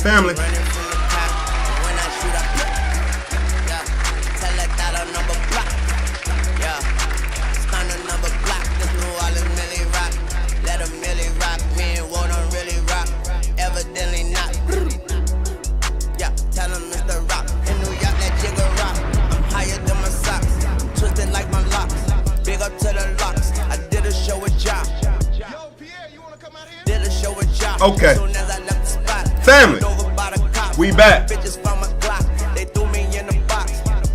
Family. Okay. Family. We back. They threw me in the box.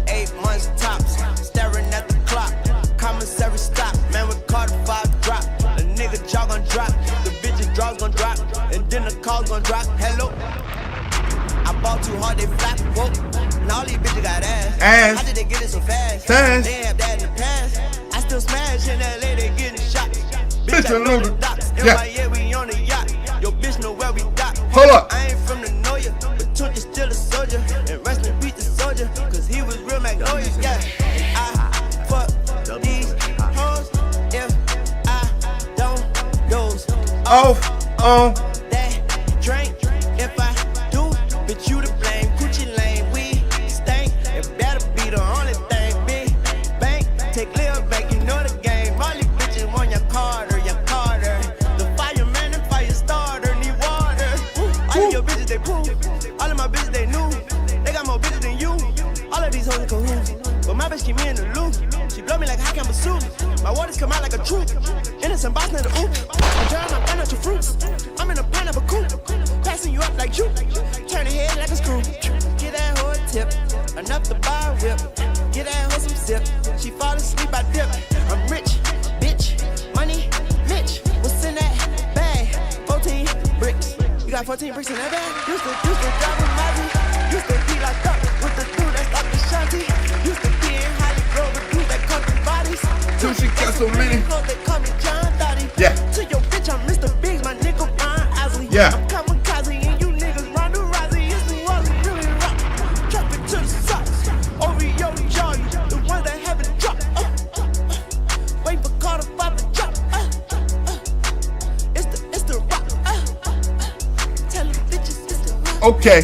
8 months tops. Staring at the clock. Commissary stop. Man, we caught a 5 drop. The nigga jaw gon' drop. The bitches draws gon' drop. And then the calls gon' drop. Hello. I bought too hard, they flap. Whoa. Now all these bitches got ass. How did they get it so fast? They have that in the past. I still smash in LA, they getting shot. Bitch, I know the docks. Yeah, we on the yacht. Your bitch know where we dock. Hold up. I ain't from the know ya, but Took is still a soldier. And rest in peace the soldier, cause he was real Magnolia. Yeah, I fuck these hoes if I don't doze off on that drink. If I do, bitch, you to blame. Coochie lane, we stank. It better be the only thing. Big bank, take Lil back, you know the game. All these bitches want your Carter. The fireman and fire starter need water. All of your bitches, they poop. All of my bitches, they new. They got more bitches than you. All of these hoes in cahoots. But my bitch keep me in the loop. She blow me like hot camera soup. My waters come out like a troop. Innocent boss, not a oop. I'm trying my pineapple fruits. I'm in a pineapple coupe. Passing you up like you. Turn the head like a screw. Get that hoe a tip. Enough to buy a whip. Get that hoe some sip. She fall asleep, I dip. I'm rich, bitch. Money, Mitch. What's in that bag? 14 bricks. You got 14 bricks in that bag? Used to drive a Mazda. Used to be locked up with the dude that stopped the shanty. Used to be in Holly Grove with dudes that cut the bodies. Till she got so many. They call me John Dottie. Yeah. To your bitch, I'm Mr. Biggs, my nigga Ron Osley. Yeah. I'm kamikaze and you niggas Ronda Rousey. It's New Orleans, really rock. Drop it to the socks. Over your jaw, the ones that haven't dropped. Wait for Carter Pop to drop. It's the rock. Tell them bitches it's the rock. Okay.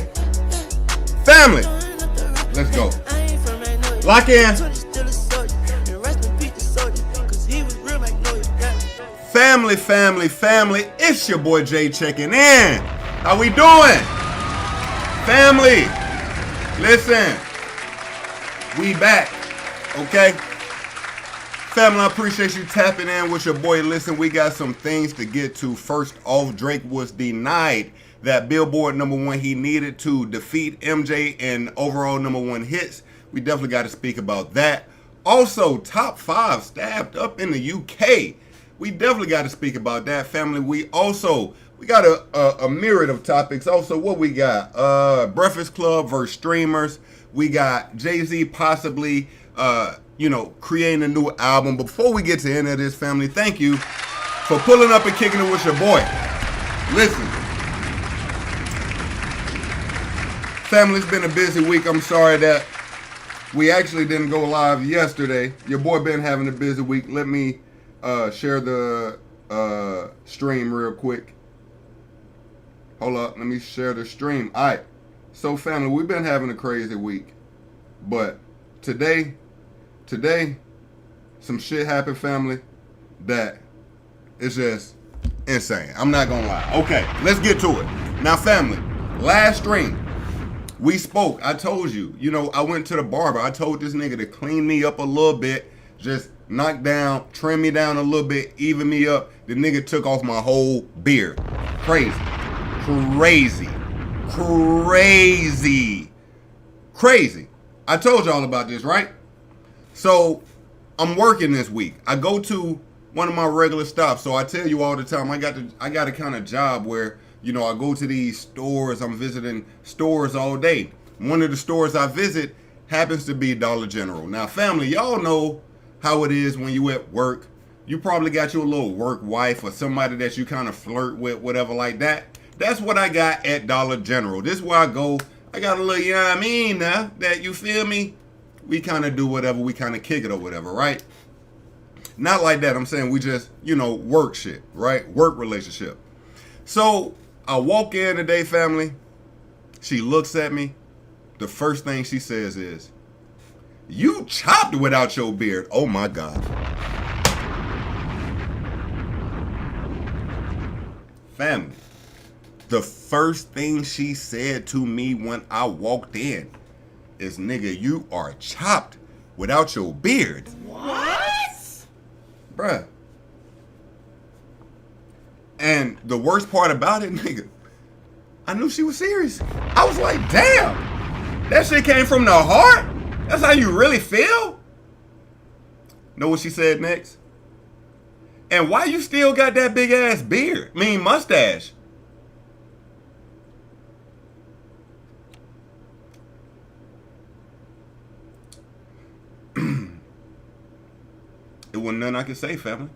Family. Let's go. Lock in. Family. It's your boy Jay checking in. How we doing? Family. Listen. We back. Okay? Family, I appreciate you tapping in with your boy. Listen, we got some things to get to. First off, Drake was denied that Billboard #1 he needed to defeat MJ in overall #1 hits. We definitely got to speak about that. Also, top 5 stabbed up in the UK. We definitely got to speak about that, family. We got a myriad of topics. Also, what we got? Breakfast Club versus streamers. We got Jay-Z possibly, creating a new album. Before we get to the end of this, family, thank you for pulling up and kicking it with your boy. Listen. Family, it's been a busy week. I'm sorry that we actually didn't go live yesterday. Your boy been having a busy week. Let me share the stream real quick. Hold up, let me share the stream. All right, so family, we've been having a crazy week, but today, some shit happened, family, that is just insane. I'm not gonna lie. Okay, let's get to it. Now, family, last stream, we spoke. I told you, I went to the barber. I told this nigga to clean me up a little bit, just knock down, trim me down a little bit, even me up. The nigga took off my whole beard. Crazy. I told y'all about this, right? So I'm working this week. I go to one of my regular stops. So I tell you all the time, I got a kind of job where, I go to these stores. I'm visiting stores all day. One of the stores I visit happens to be Dollar General. Now, family, y'all know how it is when you at work. You probably got your little work wife or somebody that you kind of flirt with, whatever like that. That's what I got at Dollar General. This is where I go. I got a little, now that, you feel me? We kind of do whatever. We kind of kick it or whatever, right? Not like that. I'm saying we just, work shit, right? Work relationship. So I walk in today, family. She looks at me. The first thing she says is, "You chopped without your beard." Oh my God. Family. The first thing she said to me when I walked in is, "Nigga, you are chopped without your beard." What? Bruh. And the worst part about it, nigga, I knew she was serious. I was like, damn, that shit came from the heart? That's how you really feel? Know what she said next? "And why you still got that big ass beard? I mean, mustache?" It wasn't nothing I could say, family.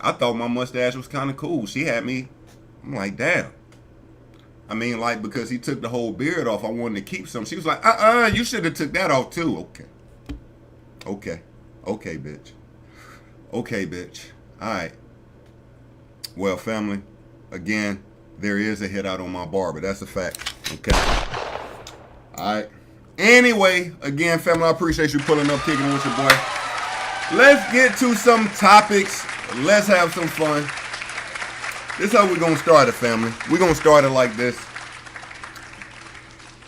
I thought my mustache was kind of cool. She had me, I'm like, damn. I mean, like, because he took the whole beard off, I wanted to keep some. She was like, you should have took that off too. Okay, bitch. Okay, bitch. All right. Well, family, again, there is a hit out on my barber. That's a fact. Okay. All right. Anyway, again, family, I appreciate you pulling up, kicking with your boy. Let's get to some topics. Let's have some fun. This is how we're going to start it, family. We're going to start it like this.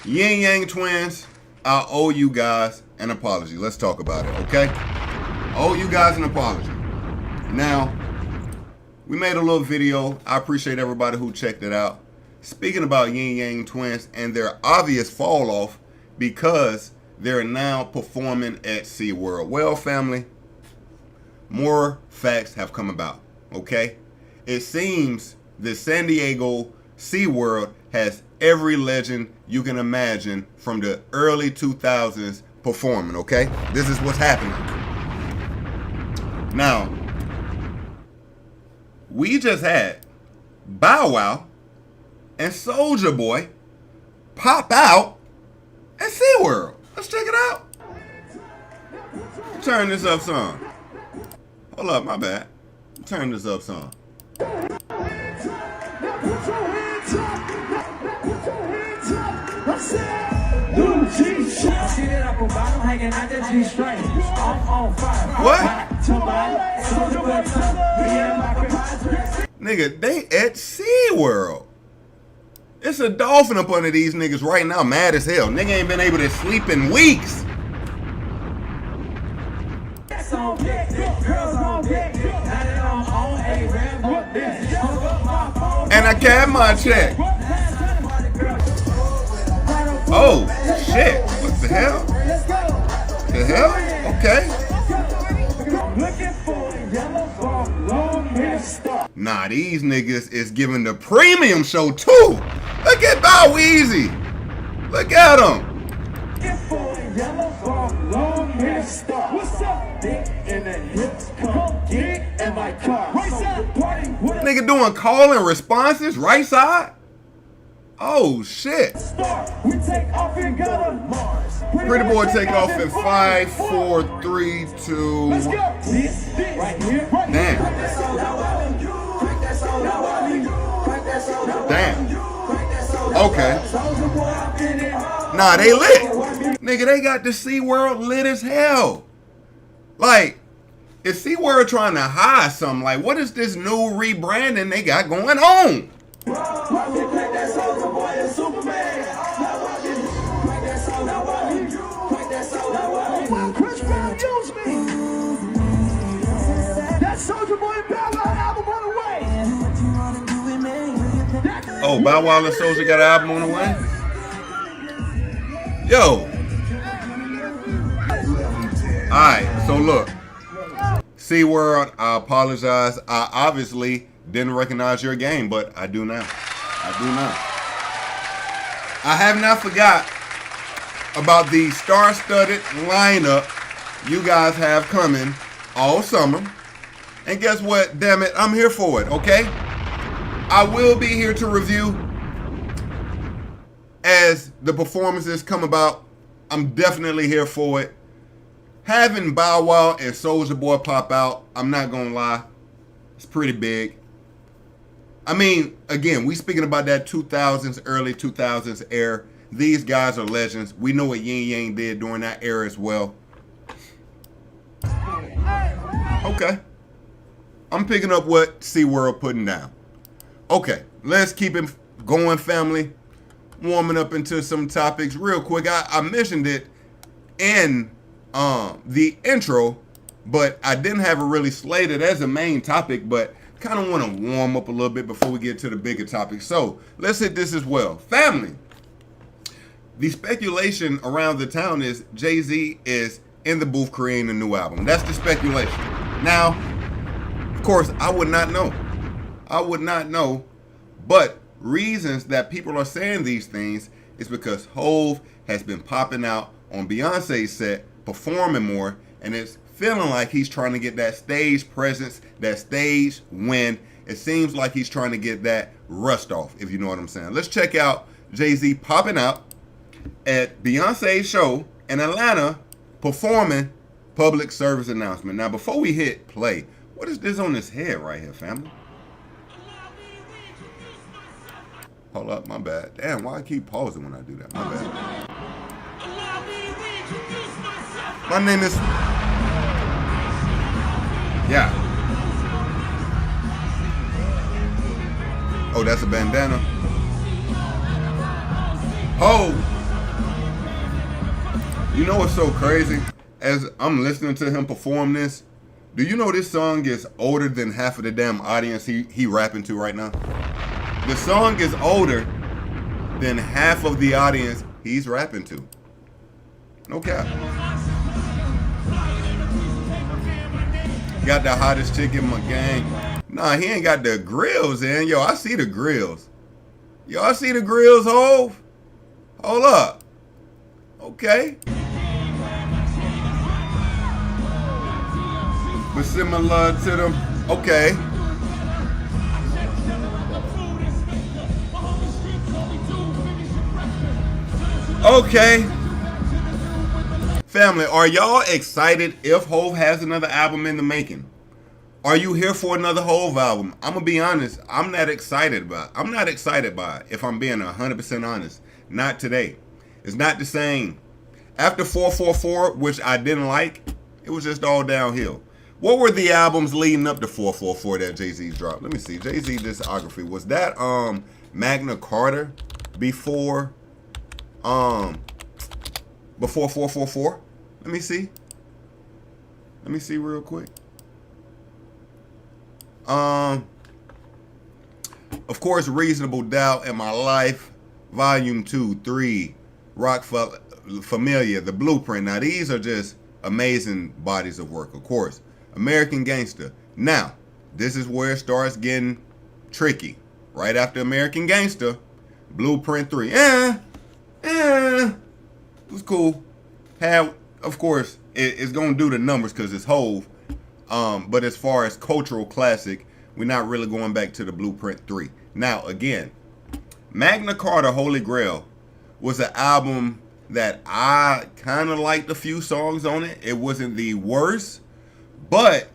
Yin Yang Twins, I owe you guys an apology. Let's talk about it, okay? I owe you guys an apology. Now, we made a little video. I appreciate everybody who checked it out. Speaking about Yin Yang Twins and their obvious fall off because they're now performing at SeaWorld. Well, family, more facts have come about, okay? It seems that San Diego SeaWorld has every legend you can imagine from the early 2000s performing, okay? This is what's happening. Now, we just had Bow Wow and Soulja Boy pop out at SeaWorld. Let's check it out. Turn this up some. Hold up, my bad. Turn this up some. What? Nigga, they at SeaWorld. It's a dolphin up under these niggas right now, mad as hell. Nigga ain't been able to sleep in weeks. And I got my check. Oh, shit. What the hell? The hell? Okay. Nah, these niggas is giving the premium show too. Look at Bow Weezy. Look at him. Nigga doing call and responses, right side? Oh shit. Pretty boy take off in 5, 4, 3, 2. Damn. Damn. Okay. Nah, they lit. Nigga, they got the SeaWorld lit as hell. Like, is SeaWorld trying to hide something? Like, what is this new rebranding they got going on? Oh, Bow Wow and Soulja got an album on the way? Yo. Alright, so look. SeaWorld, I apologize. I obviously didn't recognize your game, but I do now. I do now. I have not forgot about the star-studded lineup you guys have coming all summer. And guess what? Damn it, I'm here for it, okay? I will be here to review as the performances come about. I'm definitely here for it. Having Bow Wow and Soulja Boy pop out, I'm not gonna lie, it's pretty big. I mean, again, we speaking about that 2000s, early 2000s era. These guys are legends. We know what Yin Yang did during that era as well. Okay. I'm picking up what SeaWorld putting down. Okay, let's keep it going, family. Warming up into some topics real quick. I mentioned it in the intro, but I didn't have it really slated as a main topic, but kind of want to warm up a little bit before we get to the bigger topic. So let's hit this as well. Family, the speculation around the town is Jay-Z is in the booth creating a new album. That's the speculation. Now, of course, I would not know. But reasons that people are saying these things is because Hov has been popping out on Beyonce's set, performing more, and it's feeling like he's trying to get that stage presence, that stage win. It seems like he's trying to get that rust off, if you know what I'm saying. Let's check out Jay-Z popping out at Beyonce's show in Atlanta, performing public service announcement. Now, before we hit play, what is this on his head right here, family? Hold up, my bad. Damn, why I keep pausing when I do that? My bad. My name is... Yeah. Oh, that's a bandana. Oh! You know what's so crazy? As I'm listening to him perform this, do you know this song is older than half of the damn audience he rapping to right now? The song is older than half of the audience he's rapping to. No cap. Got the hottest chick in my gang. Nah, he ain't got the grills in. Yo, I see the grills. Yo, I see the grills, Hov. Hold up. Okay. But similar to them. Okay. Okay. Family, are y'all excited if Hov has another album in the making? Are you here for another Hov album? I'm going to be honest. I'm not excited by it, if I'm being 100% honest. Not today. It's not the same. After 444, which I didn't like, it was just all downhill. What were the albums leading up to 444 that Jay-Z dropped? Let me see. Jay-Z discography. Was that Magna Carta before 444? Let me see. Let me see real quick. Of course, Reasonable Doubt in My Life, Volume 2, 3, Rock Familia, The Blueprint. Now, these are just amazing bodies of work, of course. American Gangster. Now, this is where it starts getting tricky. Right after American Gangster, Blueprint 3. It was cool. Of course, it's going to do the numbers because it's Hov. But as far as cultural classic, we're not really going back to the Blueprint 3. Now, again, Magna Carta, Holy Grail was an album that I kind of liked a few songs on it. It wasn't the worst. But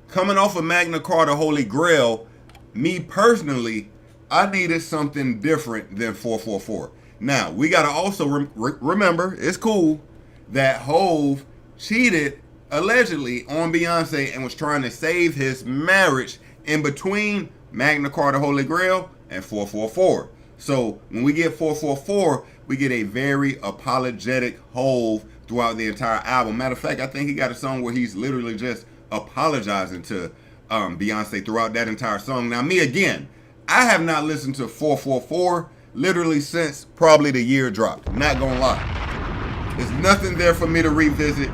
coming off of Magna Carta, Holy Grail, me personally, I needed something different than 444. Now, we got to also remember, it's cool that Hov cheated allegedly on Beyonce and was trying to save his marriage in between Magna Carta, Holy Grail and 444. So when we get 444, we get a very apologetic Hov throughout the entire album. Matter of fact, I think he got a song where he's literally just apologizing to Beyonce throughout that entire song. Now, me again, I have not listened to 444 literally since probably the year dropped. Not gonna lie. There's nothing there for me to revisit.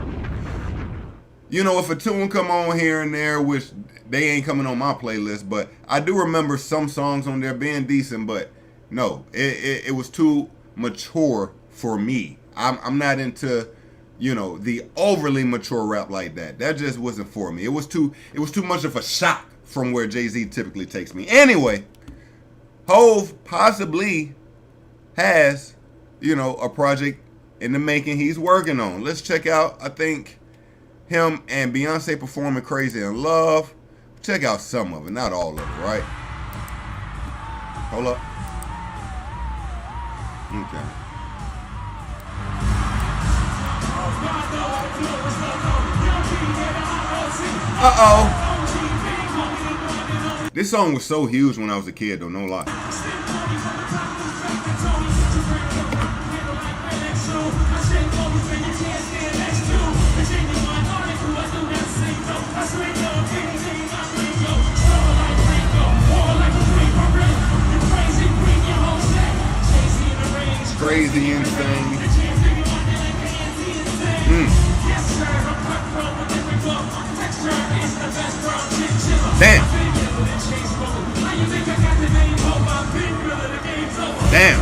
You know, if a tune come on here and there, which they ain't coming on my playlist, but I do remember some songs on there being decent, but no, it was too mature for me. I'm not into, you know, the overly mature rap like that. That just wasn't for me. It was too much of a shock from where Jay-Z typically takes me. Anyway, Hov possibly has, you know, a project in the making he's working on. Let's check out, I think, him and Beyonce performing Crazy in Love. Check out some of it, not all of it, right? Hold up. Okay. Uh-oh. This song was so huge when I was a kid, though, no lie. Crazy, insane. Damn. Damn.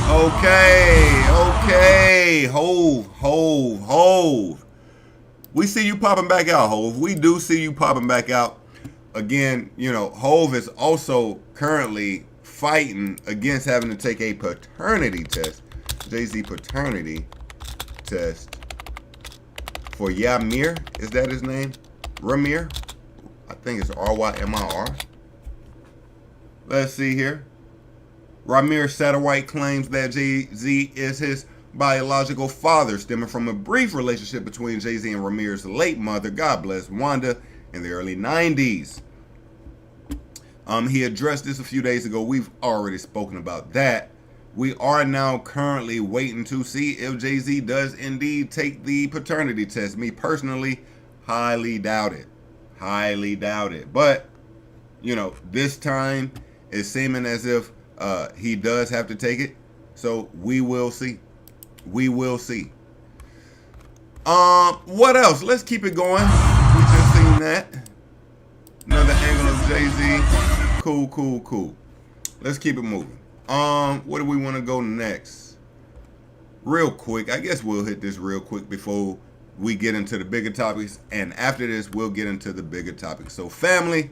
Okay. Hove. We see you popping back out, Hove. We do see you popping back out. Again, you know, Hove is also currently fighting against having to take a paternity test. Jay-Z paternity test for Yamir. Is that his name? Ramir? I think it's R-Y-M-I-R. Let's see here. Ramir Satterwhite claims that Jay-Z is his biological father, stemming from a brief relationship between Jay-Z and Ramir's late mother, God bless, Wanda, in the early 90s. He addressed this a few days ago. We've already spoken about that. We are now currently waiting to see if Jay-Z does indeed take the paternity test. Me personally, highly doubt it. Highly doubt it. But, you know, this time it's seeming as if he does have to take it. So we will see. We will see. What else? Let's keep it going. We just seen that. Another angle of Jay-Z. Cool. Let's keep it moving. Where do we want to go next? Real quick. I guess we'll hit this real quick before we get into the bigger topics. And after this, we'll get into the bigger topics. So, family,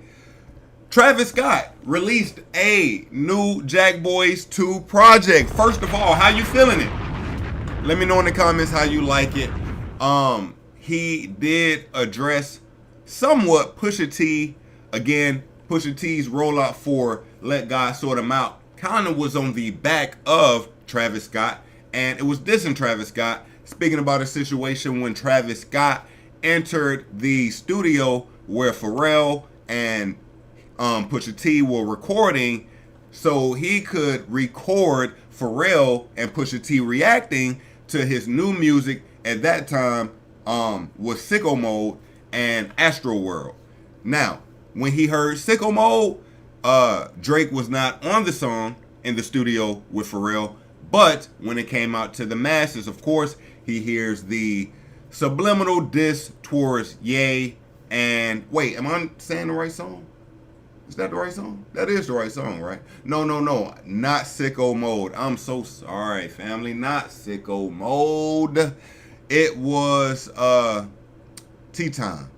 Travis Scott released a new Jack Boys 2 project. First of all, how you feeling it? Let me know in the comments how you like it. He did address somewhat Pusha T. Again, Pusha T's rollout for Let God Sort Him Out kind of was on the back of Travis Scott. And it was dissing Travis Scott, speaking about a situation when Travis Scott entered the studio where Pharrell and Pusha T were recording so he could record Pharrell and Pusha T reacting to his new music at that time was Sicko Mode and Astro World. Now, when he heard Sicko Mode, Drake was not on the song in the studio with Pharrell, but when it came out to the masses, of course, he hears the subliminal diss towards Ye and... Wait, am I saying the right song? Is that the right song? That is the right song, right? No. Not Sicko Mode. I'm so sorry, family. Not Sicko Mode. It was Tea Time.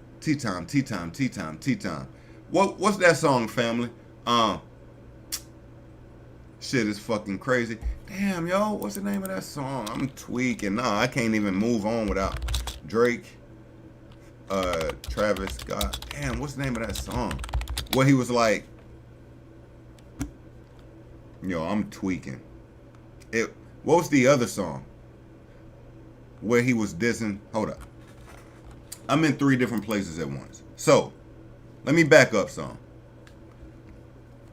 What's that song, family? Shit is fucking crazy. Damn, yo, what's the name of that song? I'm tweaking. Nah, I can't even move on without Drake, Travis Scott. Damn, what's the name of that song? Where he was like, yo, I'm tweaking. What was the other song? Where he was dissing. Hold up. I'm in 3 different places at once. So, let me back up some.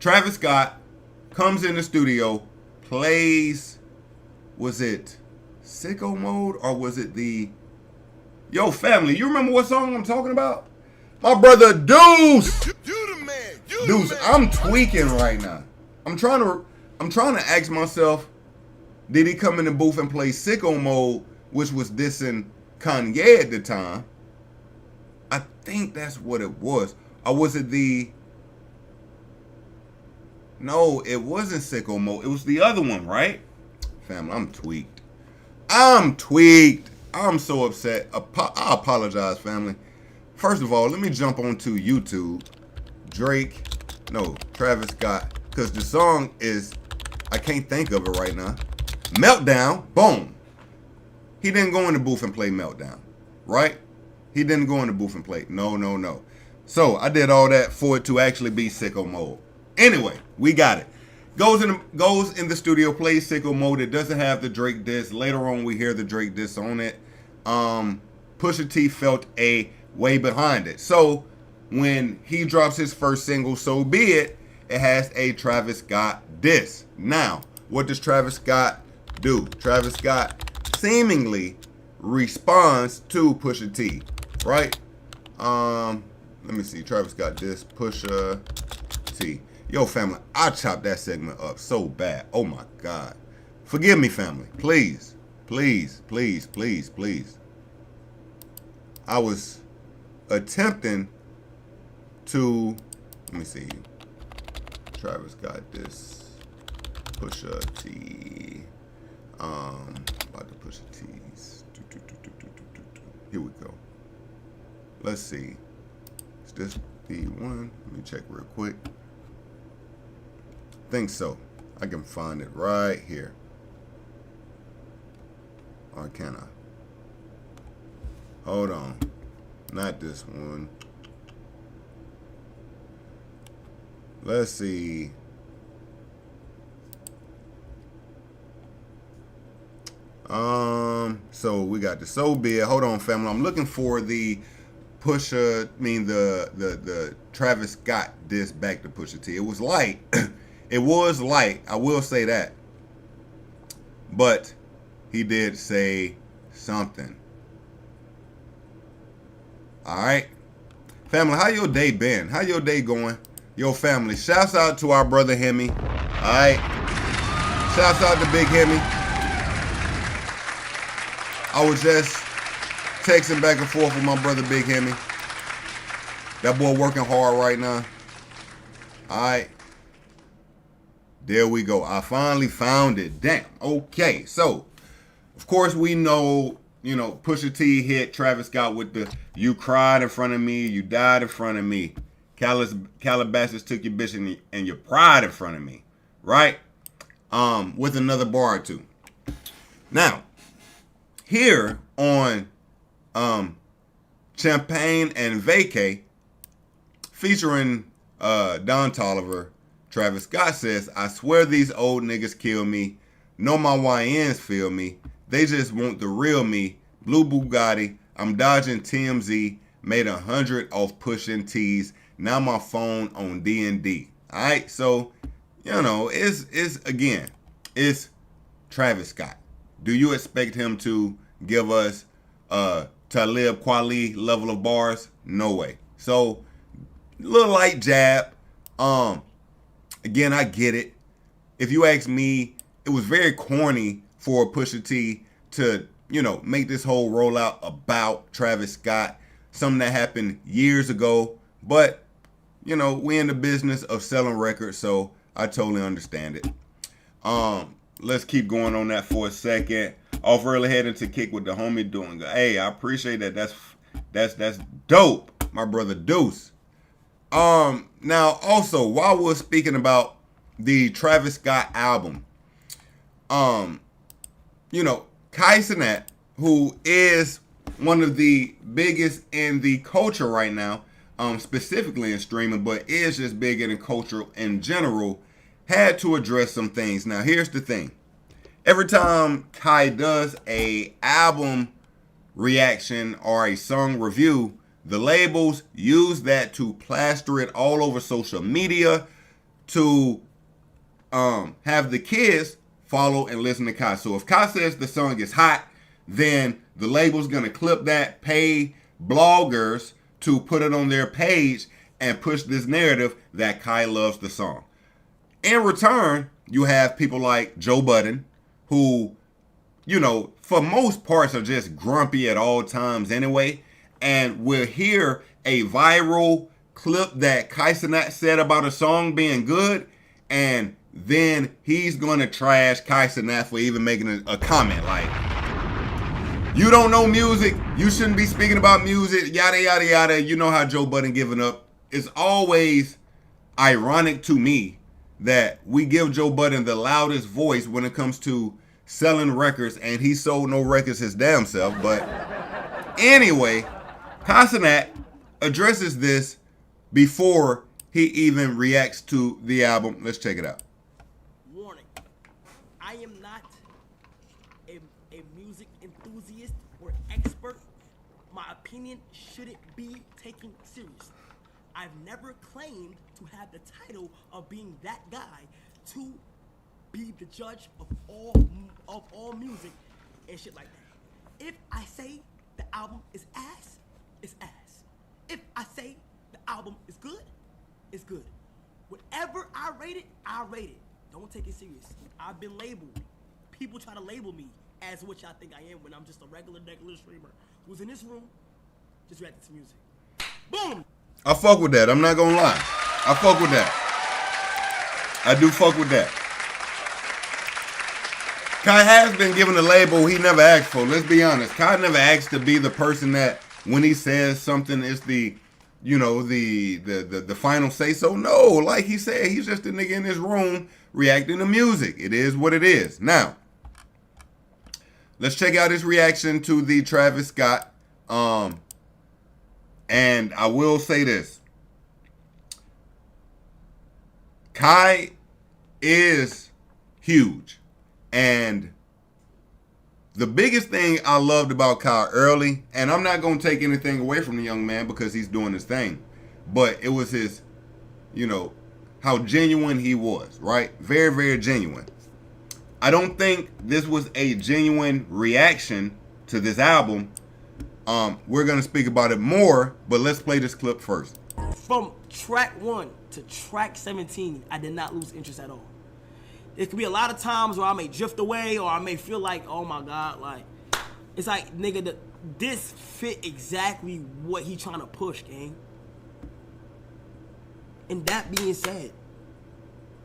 Travis Scott comes in the studio, plays, was it Sicko Mode or was it the... Yo, family, you remember what song I'm talking about? My brother Deuce. You the man. Deuce, I'm tweaking right now. I'm trying to ask myself, did he come in the booth and play Sicko Mode, which was dissing Kanye at the time? I think that's what it was. Or was it the... No, it wasn't Sicko Mode. It was the other one, right? Family, I'm tweaked. I'm so upset. I apologize, family. First of all, let me jump onto YouTube. Travis Scott. Because the song is... I can't think of it right now. Meltdown. Boom. He didn't go in the booth and play Meltdown. Right? He didn't go in the booth and play. No. So I did all that for it to actually be sicko mode. Anyway, we got it. Goes in the studio, plays sicko mode. It doesn't have the Drake diss. Later on, we hear the Drake diss on it. Pusha T felt a way behind it. So when he drops his first single, So Be It, it has a Travis Scott diss. Now, what does Travis Scott do? Travis Scott seemingly responds to Pusha T, right? Let me see. Travis Scott diss Pusha T. Yo, family, I chopped that segment up so bad. Oh my God. Forgive me, family. Please, please, please, please, please. I was attempting to, let me see. Travis got this. Pusha T. About to Pusha T's. Here we go. Let's see. Is this the one? Let me check real quick. Think so. I can find it right here. Or can I? Hold on. Not this one. Let's see. So we got the So Be It. Hold on, family. I'm looking for the the Travis Scott diss back to Pusha T. It was light. It was light. I will say that. But he did say something. All right. Family, how your day been? How your day going? Yo, family, shouts out to our brother Hemi. All right. Shouts out to Big Hemi. I was just texting back and forth with my brother Big Hemi. That boy working hard right now. All right. There we go. I finally found it. Damn. Okay. So, of course, we know, Pusha T hit Travis Scott with the "You cried in front of me, you died in front of me. Calabasas took your bitch and your pride in front of me." Right? With another bar or two. Now, here on Champagne and Vacay, featuring Don Toliver, Travis Scott says, "I swear these old niggas kill me. Know my YNs feel me. They just want the real me. Blue Bugatti. I'm dodging TMZ. Made 100 off pushing T's. Now my phone on D&D." All right, so it's Travis Scott. Do you expect him to give us Talib Kweli level of bars? No way. So, little light jab. Again, I get it. If you ask me, it was very corny for Pusha T to, make this whole rollout about Travis Scott. Something that happened years ago. But, we in the business of selling records, so I totally understand it. Let's keep going on that for a second. Off early heading to kick with the homie doing. Hey, I appreciate that. That's dope, my brother Deuce. Now also, while we're speaking about the Travis Scott album, Kai Cenat, who is one of the biggest in the culture right now, specifically in streaming, but is just big in the culture in general, had to address some things. Now, here's the thing. Every time Kai does a album reaction or a song review, the labels use that to plaster it all over social media to have the kids follow and listen to Kai. So if Kai says the song is hot, then the label's going to clip that, pay bloggers to put it on their page and push this narrative that Kai loves the song. In return, you have people like Joe Budden, who, for most parts are just grumpy at all times anyway, and will hear a viral clip that Kai Cenat said about a song being good, and then he's going to trash Kai Cenat for even making a comment like, "You don't know music, you shouldn't be speaking about music, yada, yada, yada." You know how Joe Budden giving up. It's always ironic to me that we give Joe Budden the loudest voice when it comes to selling records, and he sold no records his damn self. But anyway, Kai Cenat addresses this before he even reacts to the album. Let's check it out. Warning, I am not a music enthusiast or expert. My opinion shouldn't be taken seriously. I've never claimed to have the title of being that guy to be the judge of all music and shit like that. If I say the album is ass, it's ass. If I say the album is good, it's good. Whatever I rate it. Don't take it serious. I've been labeled. People try to label me as what y'all think I am when I'm just a regular streamer who's in this room just reacting to music. Boom! I fuck with that. I'm not gonna lie. I fuck with that. I do fuck with that. Kai has been given a label he never asked for. Let's be honest. Kai never asked to be the person that when he says something, it's the final say so. No, like he said, he's just a nigga in his room reacting to music. It is what it is. Now, let's check out his reaction to the Travis Scott. And I will say this. Kai is huge. And the biggest thing I loved about Kai early, and I'm not going to take anything away from the young man because he's doing his thing, but it was his, how genuine he was, right? Very, very genuine. I don't think this was a genuine reaction to this album. We're going to speak about it more, but let's play this clip first. From track 1 to track 17, I did not lose interest at all. It could be a lot of times where I may drift away or I may feel like, oh my God, like, it's like, nigga, this fit exactly what he trying to push, gang. And that being said,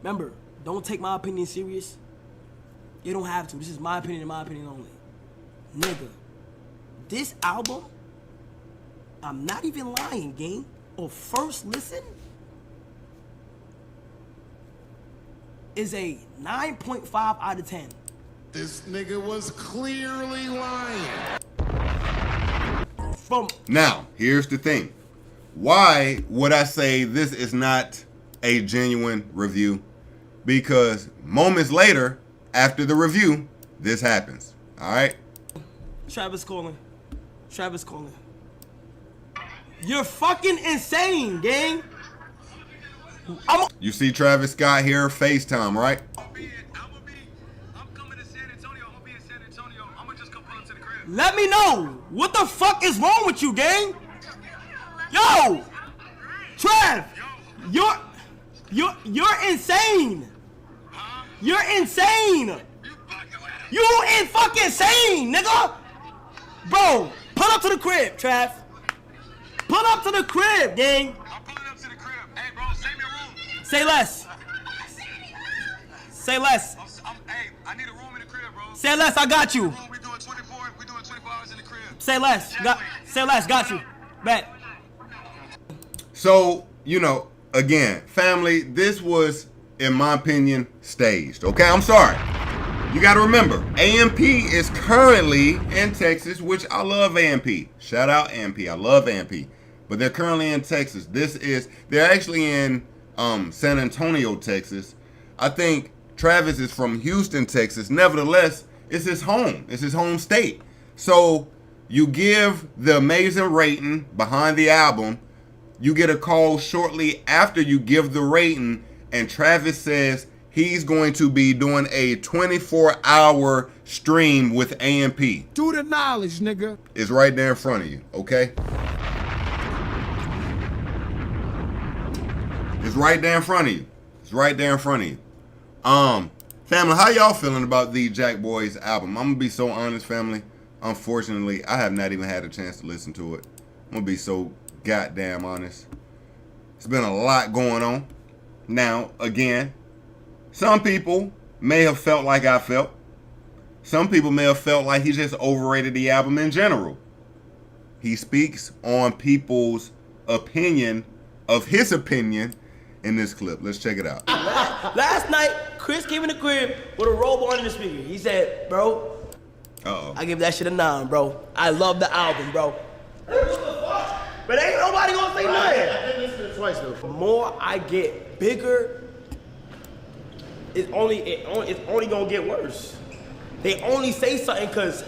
remember, don't take my opinion serious. You don't have to. This is my opinion and my opinion only. Nigga, this album, I'm not even lying, gang. On first listen, is a 9.5 out of 10. This nigga was clearly lying. Now, here's the thing. Why would I say this is not a genuine review? Because moments later, after the review, this happens. All right? Travis calling. You're fucking insane, gang. You see Travis Scott here, FaceTime, right? I'm coming to San Antonio. I'm gonna be in San Antonio. I'm gonna just come pull up to the crib. Let me know. What the fuck is wrong with you, gang? Yo! Trav! You're insane! You're insane! You in fucking insane, nigga! Bro, pull up to the crib, Trav. Pull up to the crib, gang. I'm pulling up to the crib. Hey, bro, save me a room. Say less. Say less. Hey, I need a room in the crib, bro. Say less, I got you. We doing 24 hours in the crib. Say less. Say less, got you. Bet. So, again, family, this was, in my opinion, staged. Okay, I'm sorry. You got to remember, AMP is currently in Texas, which I love AMP. Shout out AMP. I love AMP. But they're currently in Texas. They're actually in San Antonio, Texas. I think Travis is from Houston, Texas. Nevertheless, it's his home. It's his home state. So you give the amazing rating behind the album. You get a call shortly after you give the rating, and Travis says he's going to be doing a 24-hour stream with AMP. Do the knowledge, nigga. It's right there in front of you, okay? It's right there in front of you. It's right there in front of you. Family, how y'all feeling about the Jack Boys album? I'm gonna be so honest, family. Unfortunately, I have not even had a chance to listen to it. I'm gonna be so goddamn honest. It's been a lot going on. Now, again, some people may have felt like I felt. Some people may have felt like he just overrated the album in general. He speaks on people's opinion of his opinion in this clip. Let's check it out. Last night, Chris came in the crib with a robe on in the speaker. He said, bro, I give that shit a 9, bro. I love the album, bro. But ain't nobody gonna say nothing. twice though. The more I get bigger, it's only gonna get worse. They only say something because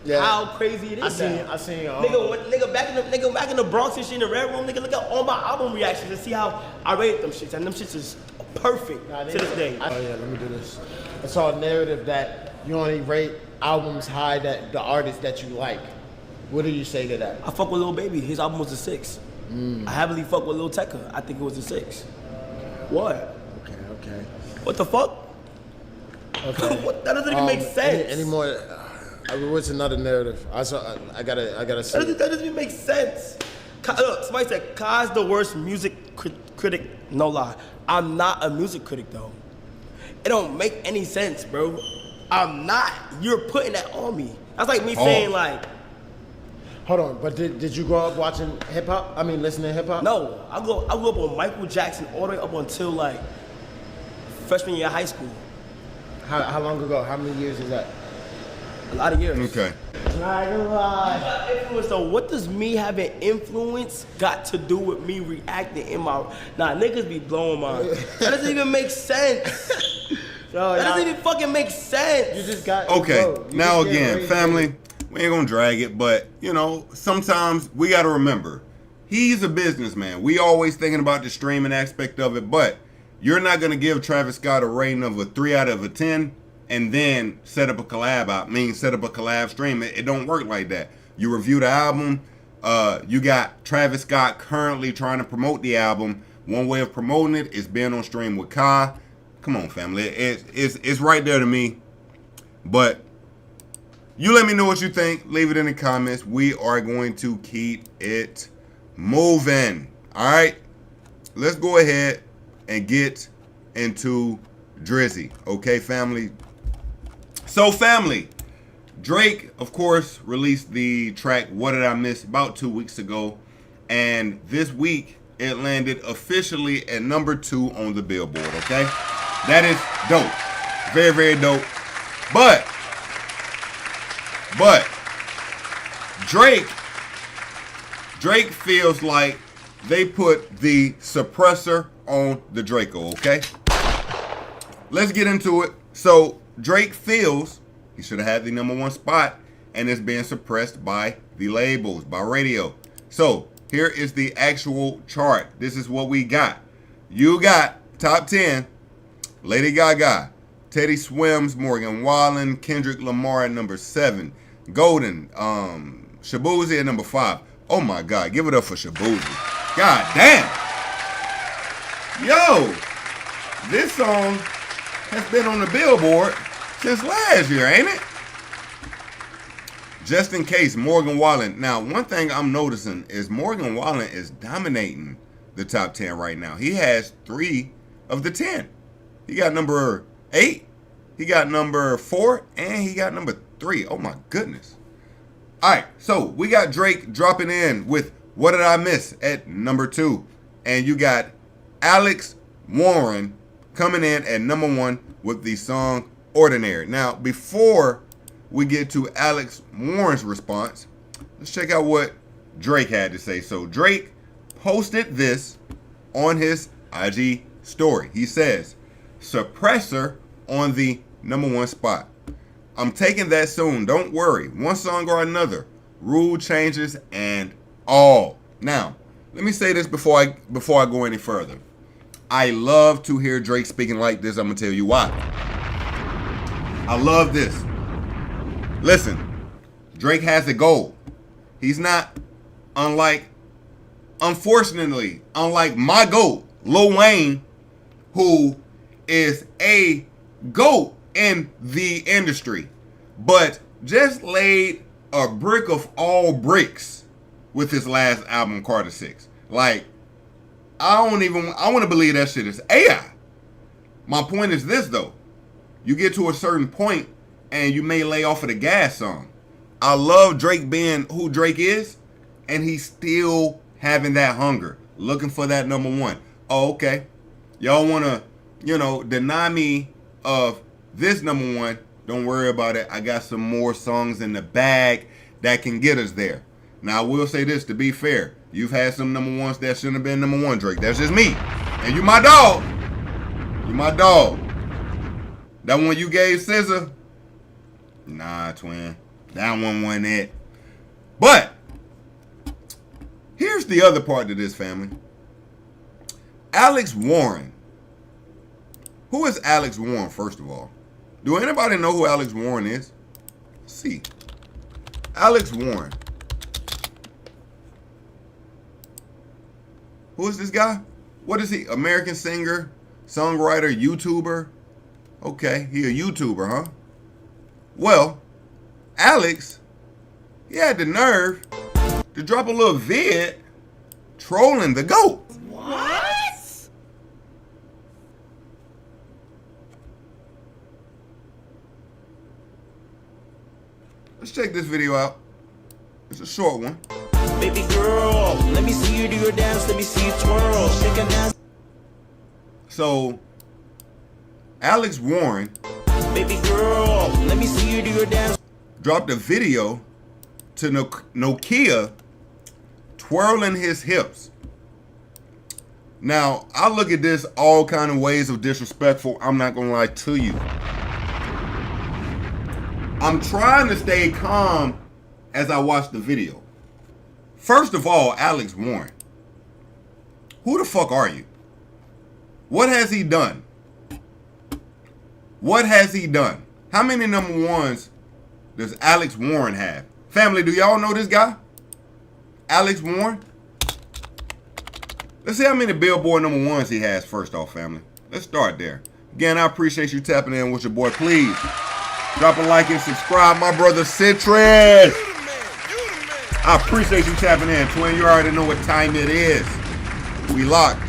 how crazy it is. I seen. Nigga, back in the Bronx and shit in the Red Room, nigga, look at all my album reactions and see how I rate them shits, and them shits is perfect to this day. Oh yeah, let me do this. I saw a narrative that you only rate albums high that the artists that you like. What do you say to that? I fuck with Lil Baby. His album was a 6. I heavily fuck with Lil Tecca. I think it was a 6. What? Okay. What the fuck? Okay. That doesn't even make sense. Any more? What's another narrative? I gotta see. That doesn't even make sense. Look, somebody said Kai's the worst music critic. No lie. I'm not a music critic though. It don't make any sense, bro. I'm not. You're putting that on me. That's like me saying like. Hold on, but did you grow up watching hip hop? I mean, listening to hip hop? No, I grew up on Michael Jackson all the way up until like freshman year of high school. How long ago? How many years is that? A lot of years. Okay. Influence though. What does me having influence got to do with me reacting in my? Nah, niggas be blowing my. That doesn't even make sense. That doesn't even fucking make sense. You just got. Okay. Now just again, family. We ain't gonna drag it, but you know, sometimes we gotta remember, he's a businessman. We always thinking about the streaming aspect of it, but you're not gonna give Travis Scott a rating of a 3 out of a 10 and then set up a collab stream. It don't work like that. You review the album. You got Travis Scott currently trying to promote the album. One way of promoting it is being on stream with Kai. Come on, family. It's right there to me. But you let me know what you think. Leave it in the comments. We are going to keep it moving. All right? Let's go ahead and get into Drizzy. Okay, family? So, family, Drake, of course, released the track What Did I Miss about 2 weeks ago. And this week, it landed officially at number 2 on the Billboard, okay? That is dope. Very, very dope. But Drake feels like they put the suppressor on the Draco, okay? Let's get into it. So Drake feels he should have had the #1 spot and it's being suppressed by the labels, by radio. So here is the actual chart. This is what we got. You got top 10, Lady Gaga, Teddy Swims, Morgan Wallen, Kendrick Lamar at number 7. Golden, Shabuzi at number 5. Oh my God, give it up for Shabuzi. God damn. Yo, this song has been on the Billboard since last year, ain't it? Just in case, Morgan Wallen. Now, one thing I'm noticing is Morgan Wallen is dominating the top 10 right now. He has 3 of the 10. He got number 8, he got number 4, and he got number 3. Oh my goodness. All right, so we got Drake dropping in with What Did I Miss at number 2. And you got Alex Warren coming in at number 1 with the song Ordinary. Now, before we get to Alex Warren's response, let's check out what Drake had to say. So Drake posted this on his IG story. He says, suppressor on the #1 spot. I'm taking that soon. Don't worry. One song or another. Rule changes and all. Now, let me say this before I go any further. I love to hear Drake speaking like this. I'm going to tell you why. I love this. Listen, Drake has a goal. He's not unfortunately, unlike my GOAT, Lil Wayne, who is a GOAT in the industry, but just laid a brick of all bricks with his last album, Carter 6. Like, I want to believe that shit is AI. My point is this, though. You get to a certain point and you may lay off of the gas song. I love Drake being who Drake is, and he's still having that hunger, looking for that #1. Oh, okay. Y'all want to, deny me of this #1. Don't worry about it. I got some more songs in the bag that can get us there. Now, I will say this, to be fair. You've had some number ones that shouldn't have been number one, Drake. That's just me. And you my dog. You my dog. That one you gave SZA? Nah, twin. That one wasn't it. But here's the other part to this, family. Alex Warren. Who is Alex Warren, first of all? Do anybody know who Alex Warren is? Let's see. Alex Warren. Who is this guy? What is he? American singer, songwriter, YouTuber? Okay, he a YouTuber, huh? Well, Alex, he had the nerve to drop a little vid trolling the GOAT. What? Let's check this video out. It's a short one. Baby girl, let me see you do your dance, let me see you twirl. Shake a dance. So, Alex Warren, Baby girl, let me see you do your dance. dropped a video to Nokia twirling his hips. Now, I look at this all kind of ways of disrespectful. I'm not gonna lie to you. I'm trying to stay calm as I watch the video. First of all, Alex Warren, who the fuck are you? What has he done? What has he done? How many number ones does Alex Warren have? Family, do y'all know this guy? Alex Warren? Let's see how many Billboard number ones he has first off, family. Let's start there. Again, I appreciate you tapping in with your boy. Please drop a like and subscribe, my brother Citrus. I appreciate you tapping in, twin. You already know what time it is. We locked.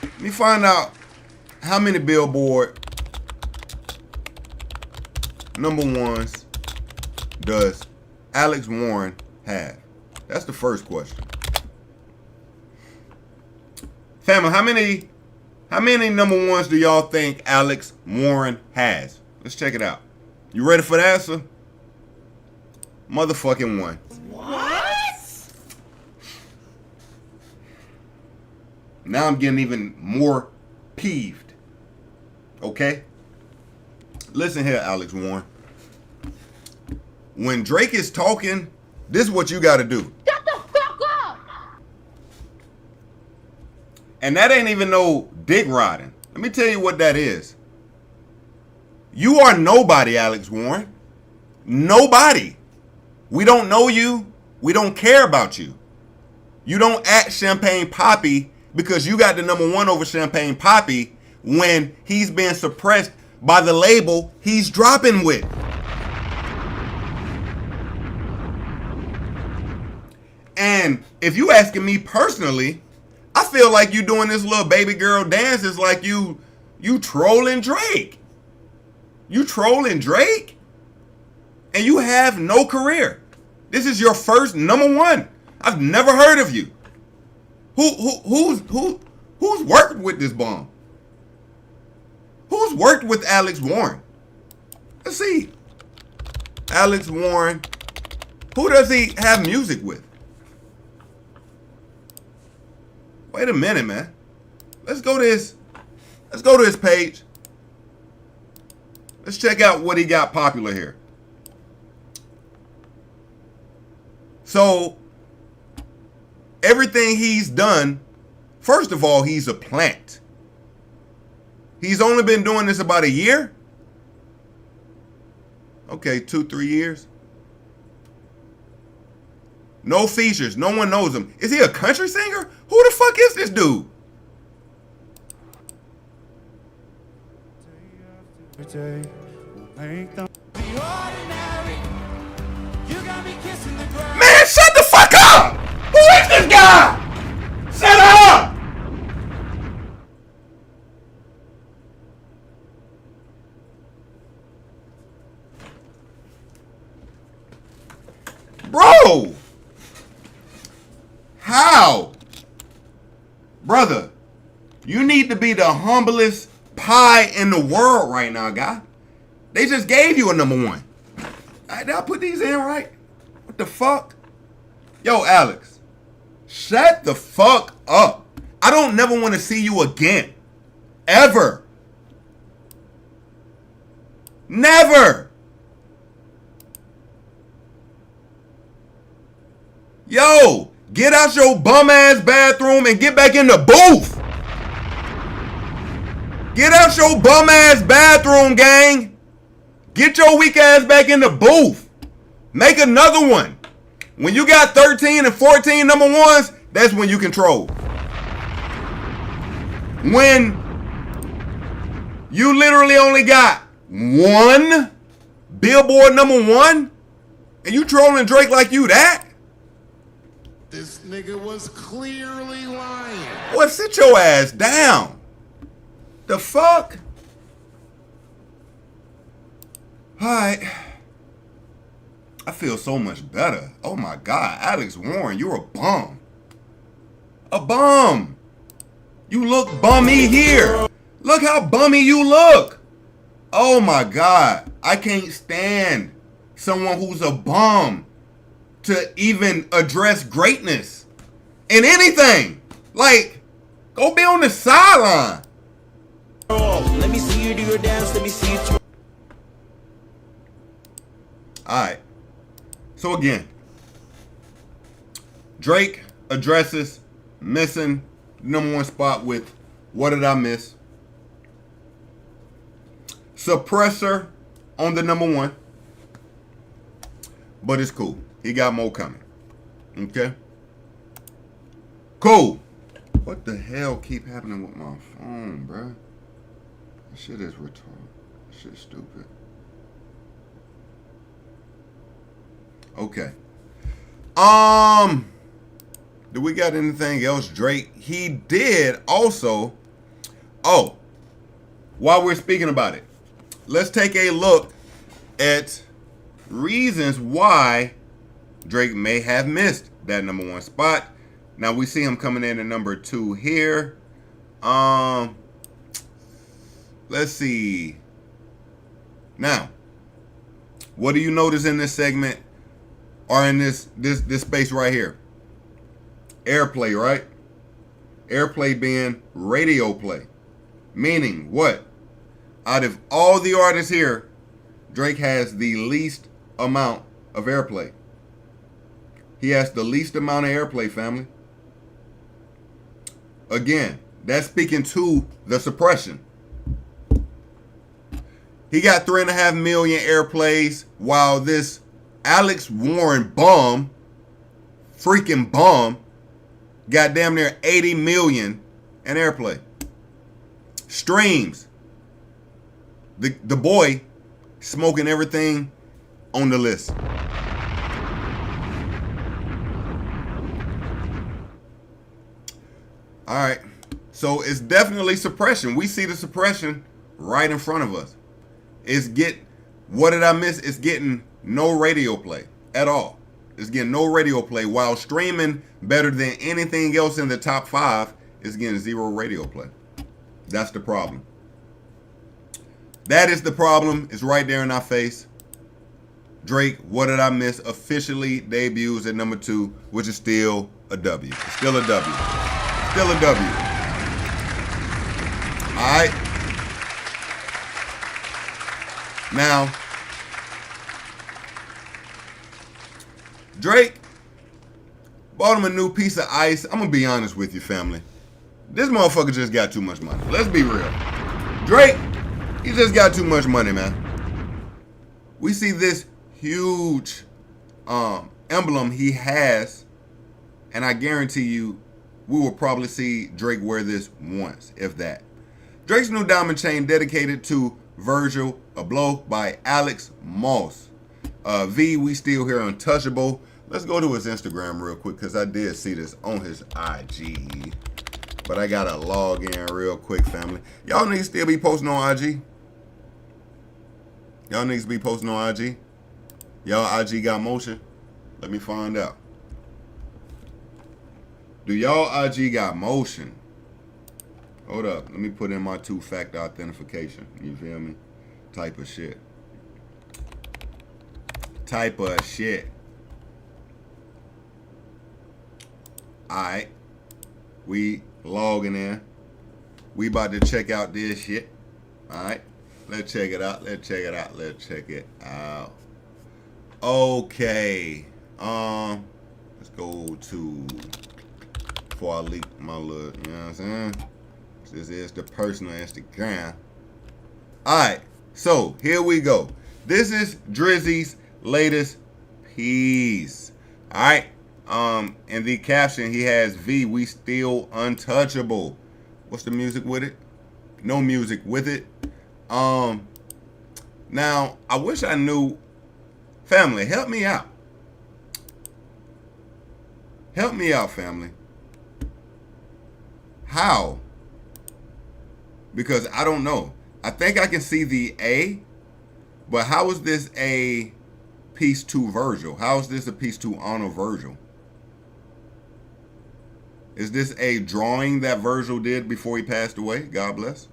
Let me find out how many Billboard number ones does Alex Warren have? That's the first question. Family, how many number ones do y'all think Alex Warren has? Let's check it out. You ready for the answer? Motherfucking one. What? Now I'm getting even more peeved. Okay? Listen here, Alex Warren. When Drake is talking, this is what you got to do. Shut the fuck up! And that ain't even no dick riding. Let me tell you what that is. You are nobody, Alex Warren. Nobody. We don't know you. We don't care about you. You don't act Champagne Poppy because you got the number one over Champagne Poppy when he's being suppressed by the label he's dropping with. And if you asking me personally, I feel like you doing this little baby girl dance is like you trolling Drake. You trolling Drake? And you have no career. This is your first number one. I've never heard of you. Who's worked with this bum? Who's worked with Alex Warren? Let's see. Alex Warren. Who does he have music with? Wait a minute, man. Let's go to his page. Let's check out what he got popular here. So, everything he's done, first of all, he's a plant. He's only been doing this about a year? Okay, 2-3 years. No features. No one knows him. Is he a country singer? Who the fuck is this dude? Man, shut the fuck up! Who is this guy? Shut up! Bro! How? Brother, you need to be the humblest pie in the world right now, guy. They just gave you a number one. Did I put these in right? What the fuck? Yo, Alex. Shut the fuck up. I don't never want to see you again. Ever. Never. Yo, get out your bum ass bathroom and get back in the booth. Get out your bum ass bathroom, gang. Get your weak ass back in the booth. Make another one. When you got 13 and 14 number ones, that's when you control. When you literally only got one Billboard number one, and you trolling Drake like you that? This nigga was clearly lying. Boy, sit your ass down. The fuck? Alright. I feel so much better. Oh my God. Alex Warren, you're a bum. A bum. You look bummy here. Look how bummy you look. Oh my God. I can't stand someone who's a bum to even address greatness in anything. Like, go be on the sideline. Let me see you do your dance. Let me see you. Alright. So again, Drake addresses missing number one spot with What Did I Miss? Suppressor on the number one. But it's cool. He got more coming. Okay? Cool. What the hell keep happening with my phone, bruh? This shit is retarded. This shit's stupid. Okay. Do we got anything else, Drake? He did also. Oh, while we're speaking about it, let's take a look at reasons why Drake may have missed that number one spot. Now we see him coming in at number 2 here. Let's see. Now, what do you notice in this segment or in this space right here? Airplay, right? Airplay being radio play. Meaning what? Out of all the artists here, Drake has the least amount of airplay. He has the least amount of airplay, family. Again, that's speaking to the suppression. He got 3.5 million airplays, while this Alex Warren bum, freaking bum, got damn near 80 million in airplay. Streams. The boy smoking everything on the list. All right. So it's definitely suppression. We see the suppression right in front of us. What did I miss? It's getting no radio play at all. It's getting no radio play, while streaming better than anything else in the top 5 is getting 0 radio play. That's the problem. That is the problem. It's right there in our face. Drake, What Did I Miss? Officially debuts at number 2, which is still a W. It's still a W. Still a W. All right. Now, Drake bought him a new piece of ice. I'm going to be honest with you, family. This motherfucker just got too much money. Let's be real. Drake, he just got too much money, man. We see this huge emblem he has, and I guarantee you we will probably see Drake wear this once, if that. Drake's new diamond chain dedicated to Virgil Abloh by Alex Moss. V, we still here Untouchable. Let's go to his Instagram real quick, because I did see this on his IG. But I gotta log in real quick, family. Y'all niggas still be posting on IG? Y'all niggas be posting on IG? Y'all IG got motion? Let me find out. Do y'all IG got motion? Hold up. Let me put in my 2-factor authentication. You feel me? Type of shit. Type of shit. Alright. We logging in. We about to check out this shit. Alright. Let's check it out. Let's check it out. Let's check it out. Okay. Let's go to, before I leak my little, you know what I'm saying? This is the personal Instagram. Alright, so here we go. This is Drizzy's latest piece. Alright. In the caption he has V, we still untouchable. What's the music with it? No music with it. Now I wish I knew. Family, help me out. Help me out, family. How? Because I don't know. I think I can see the A, but how is this a piece to Virgil? How is this a piece to honor Virgil? Is this a drawing that Virgil did before he passed away? God bless.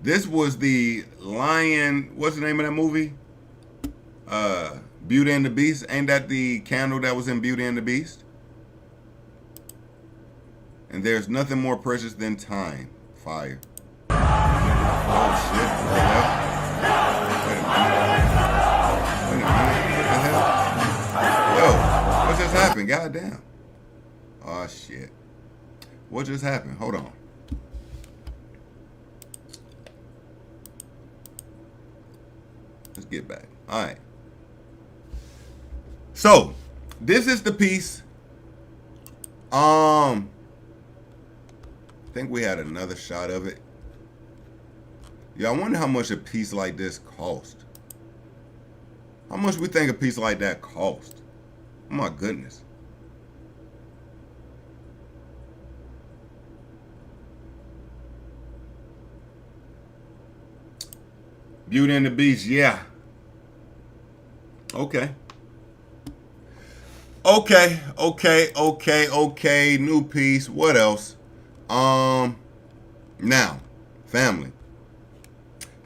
This was the lion, what's the name of that movie? Beauty and the Beast. Ain't that the candle that was in Beauty and the Beast? And there's nothing more precious than time. Fire. Oh shit. Wait a minute. What the hell? Yo, what just happened? Goddamn. Oh shit. What just happened? Hold on. Let's get back. Alright. So, this is the piece. I think we had another shot of it. Yeah, I wonder how much a piece like this cost. How much we think a piece like that cost? Oh my goodness. Beauty and the Beast, yeah. Okay. Okay. New piece. What else? Now, family.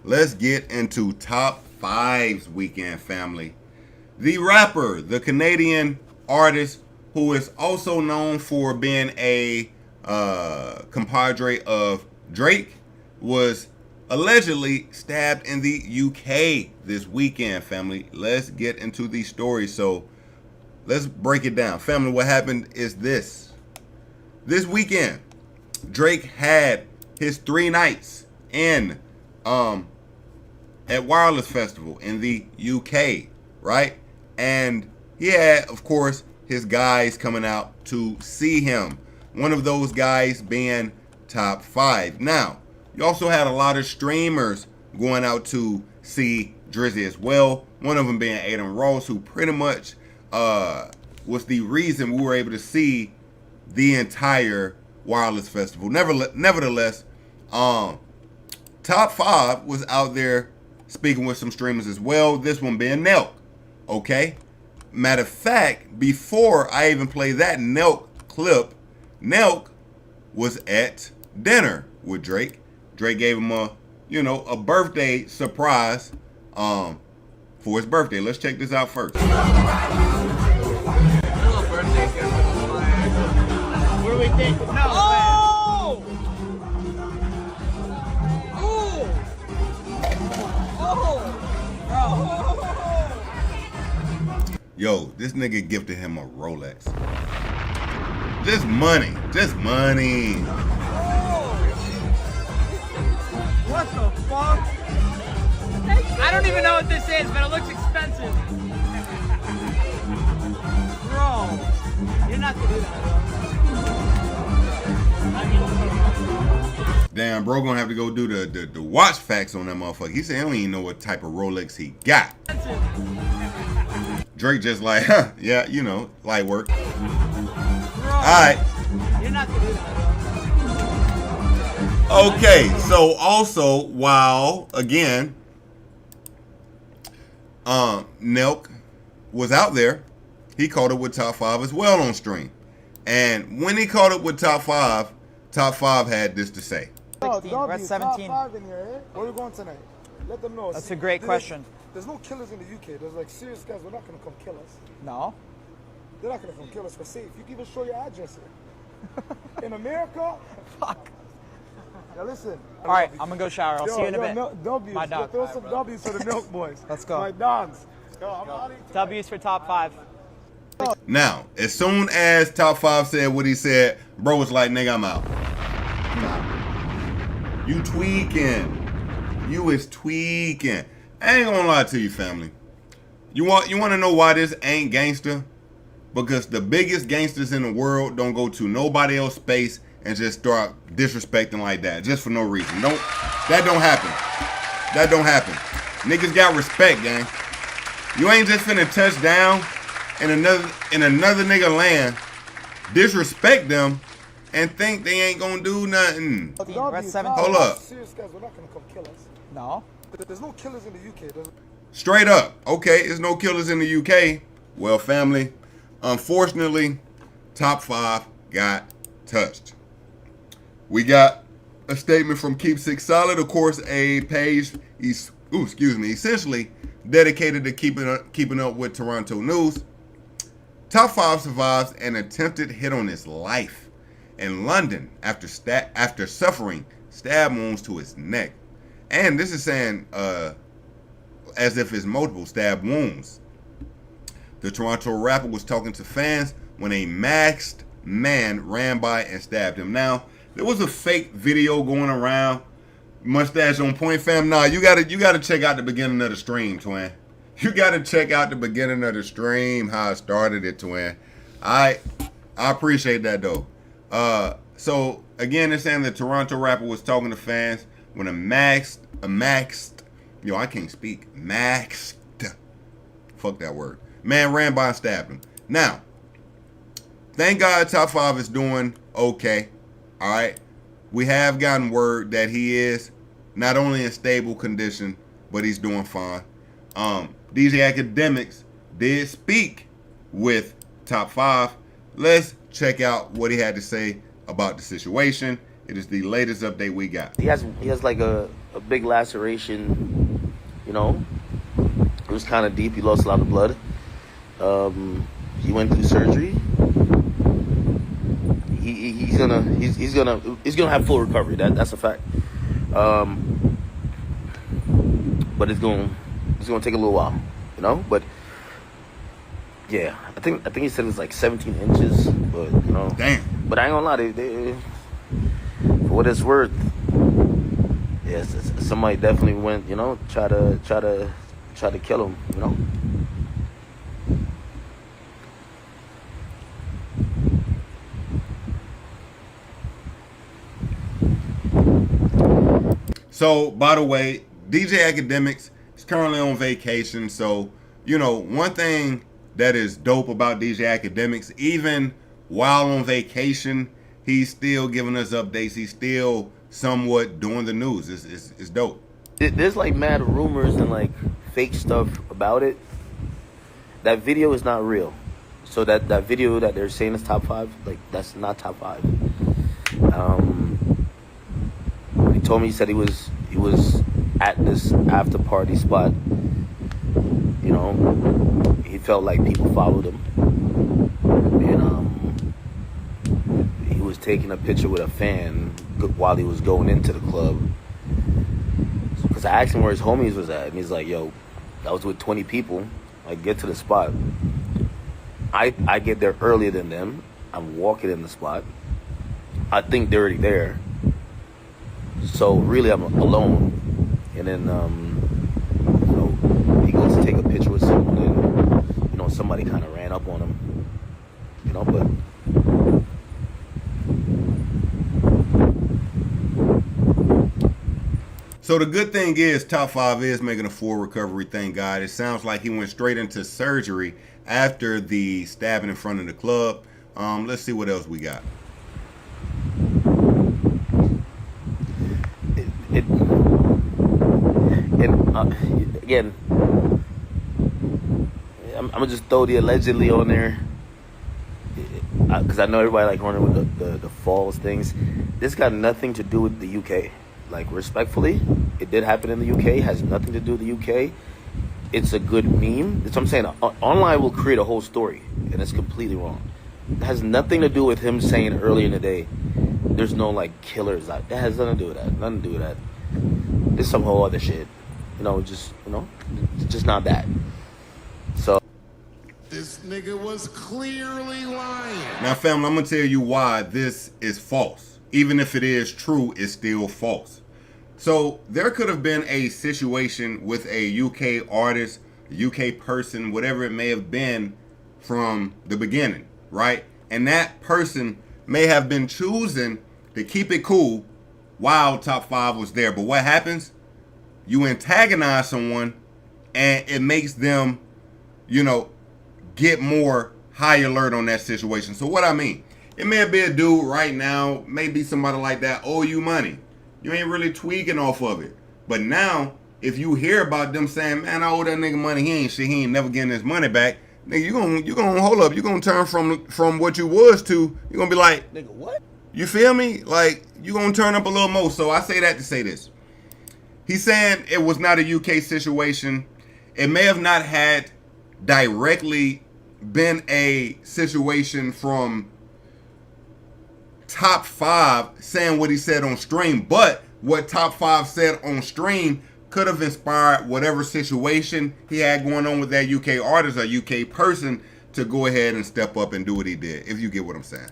Let's get into top fives weekend, family. The rapper, the Canadian artist who is also known for being a compadre of Drake, was allegedly stabbed in the UK this weekend, family. Let's get into the story. So let's break it down. Family, what happened is this. This weekend, Drake had his 3 nights in at Wireless Festival in the UK, right? And he had, of course, his guys coming out to see him. One of those guys being Top 5. Now, you also had a lot of streamers going out to see Drizzy as well. One of them being Aiden Ross, who pretty much was the reason we were able to see the entire Wireless Festival. Nevertheless, Top 5 was out there speaking with some streamers as well. This one being Nelk. Okay? Matter of fact, before I even play that Nelk clip, Nelk was at dinner with Drake. Drake gave him a birthday surprise for his birthday. Let's check this out first. What do we think? No. Oh! Oh! Oh! Yo, this nigga gifted him a Rolex. Just money. Just money. What the fuck? I don't even know what this is, but it looks expensive. Bro, you're not gonna do that, bro. Damn, bro gonna have to go do the watch facts on that motherfucker. He said he don't even know what type of Rolex he got. Drake just like, huh, yeah, light work. Bro, alright. You're not gonna do that, bro. Okay, so also, while, again, Nelk was out there, he caught up with Top 5 as well on stream. And when he caught up with Top 5, Top 5 had this to say. 16, we're at 17. Top 5 in here, eh? Where are we going tonight? Let them know. That's a great question. There's no killers in the UK. There's like serious guys. We're not going to come kill us. No. They're not gonna come kill us for safe. You can even show your address here. In America, Fuck. now listen. All right, I'm gonna go shower. I'll see you in a bit. W's. My dog. Throw some W's for the Milk Boys. Let's go. My dogs. Yo, I'm out of here. W's for top 5. Now, as soon as Top 5 said what he said, bro was like, nigga, I'm out. You tweaking. You is tweaking. I ain't gonna lie to you, family. You want to know why this ain't gangster? Because the biggest gangsters in the world don't go to nobody else's space and just start disrespecting like that, just for no reason. That don't happen. That don't happen. Niggas got respect, gang. You ain't just finna touch down in another nigga land, disrespect them, and think they ain't gonna do nothing. We're at 17. Hold up. Serious guys, we're not gonna come kill us. No. There's no killers in the UK. Straight up. Okay, there's no killers in the UK. Well, family, unfortunately, Top 5 got touched. We got a statement from Keep Six Solid, of course, a page essentially dedicated to keeping up with Toronto news. Top 5 survives an attempted hit on his life in London after suffering stab wounds to his neck. And this is saying as if it's multiple stab wounds. The Toronto rapper was talking to fans when a masked man ran by and stabbed him. Now, there was a fake video going around. Mustache on point, fam. Nah, you gotta check out the beginning of the stream, twin. You gotta check out the beginning of the stream, how I started it, twin. I appreciate that though. So again, they're saying the Toronto rapper was talking to fans when a maxed, I can't speak, maxed, fuck that word, man ran by and stabbed him. Now, thank God Top 5 is doing okay. All right. We have gotten word that he is not only in stable condition, but he's doing fine. DJ Academics did speak with Top 5. Let's check out what he had to say about the situation. It is the latest update we got. He has like a big laceration, you know. It was kind of deep. He lost a lot of blood. He went through surgery. He's gonna have full recovery. That's a fact. But it's gonna take a little while, you know. But yeah, I think he said it's like 17 inches. But you know, damn. But I ain't gonna lie, they for what it's worth, yes, somebody definitely went, you know, try to kill him, you know. So, by the way, DJ Academics is currently on vacation. So, you know, one thing that is dope about DJ Academics, even while on vacation, he's still giving us updates. He's still somewhat doing the news. It's dope. There's like mad rumors and like fake stuff about it. That video is not real. So that video that they're saying is top 5, like that's not top 5. He told me, he said he was at this after party spot. You know, he felt like people followed him, and he was taking a picture with a fan while he was going into the club. Because I asked him where his homies was at, and he's like, "Yo, I was with 20 people. I get to the spot. I get there earlier than them. I'm walking in the spot. I think they're already there. So really, I'm alone." And then, you know, he goes to take a picture with someone, and you know, somebody kind of ran up on him. You know, but. So the good thing is Top 5 is making a full recovery, thank God. It sounds like he went straight into surgery after the stabbing in front of the club. Let's see what else we got. Again, I'm gonna just throw the allegedly on there because I know everybody like running with the false things. This got nothing to do with the UK. Like, respectfully, it did happen in the UK. It has nothing to do with the UK. it's a good meme. That's what I'm saying. Online will create a whole story, and it's completely wrong. It has nothing to do with him saying earlier in the day, there's no like killers out. It has nothing to do with that. Nothing to do with that. It's some whole other shit. It's just not that. So This nigga was clearly lying. Now, family, I'm going to tell you why this is false. Even if it is true, it's still false. So there could have been a situation with a UK artist, UK person, whatever it may have been from the beginning, right? And that person may have been choosing to keep it cool while Top 5 was there. But what happens? You antagonize someone and it makes them, get more high alert on that situation. So what I mean, it may be a dude right now, maybe somebody like that owe you money. You ain't really tweaking off of it. But now, if you hear about them saying, man, I owe that nigga money, he ain't shit, he ain't never getting his money back, nigga, you gonna hold up, you gonna turn from what you was to, you gonna be like, nigga, what? You feel me? Like, you gonna turn up a little more. So I say that to say this. He's saying it was not a UK situation. It may have not had directly been a situation from Top 5 saying what he said on stream, but what Top 5 said on stream could have inspired whatever situation he had going on with that UK artist or UK person to go ahead and step up and do what he did, if you get what I'm saying.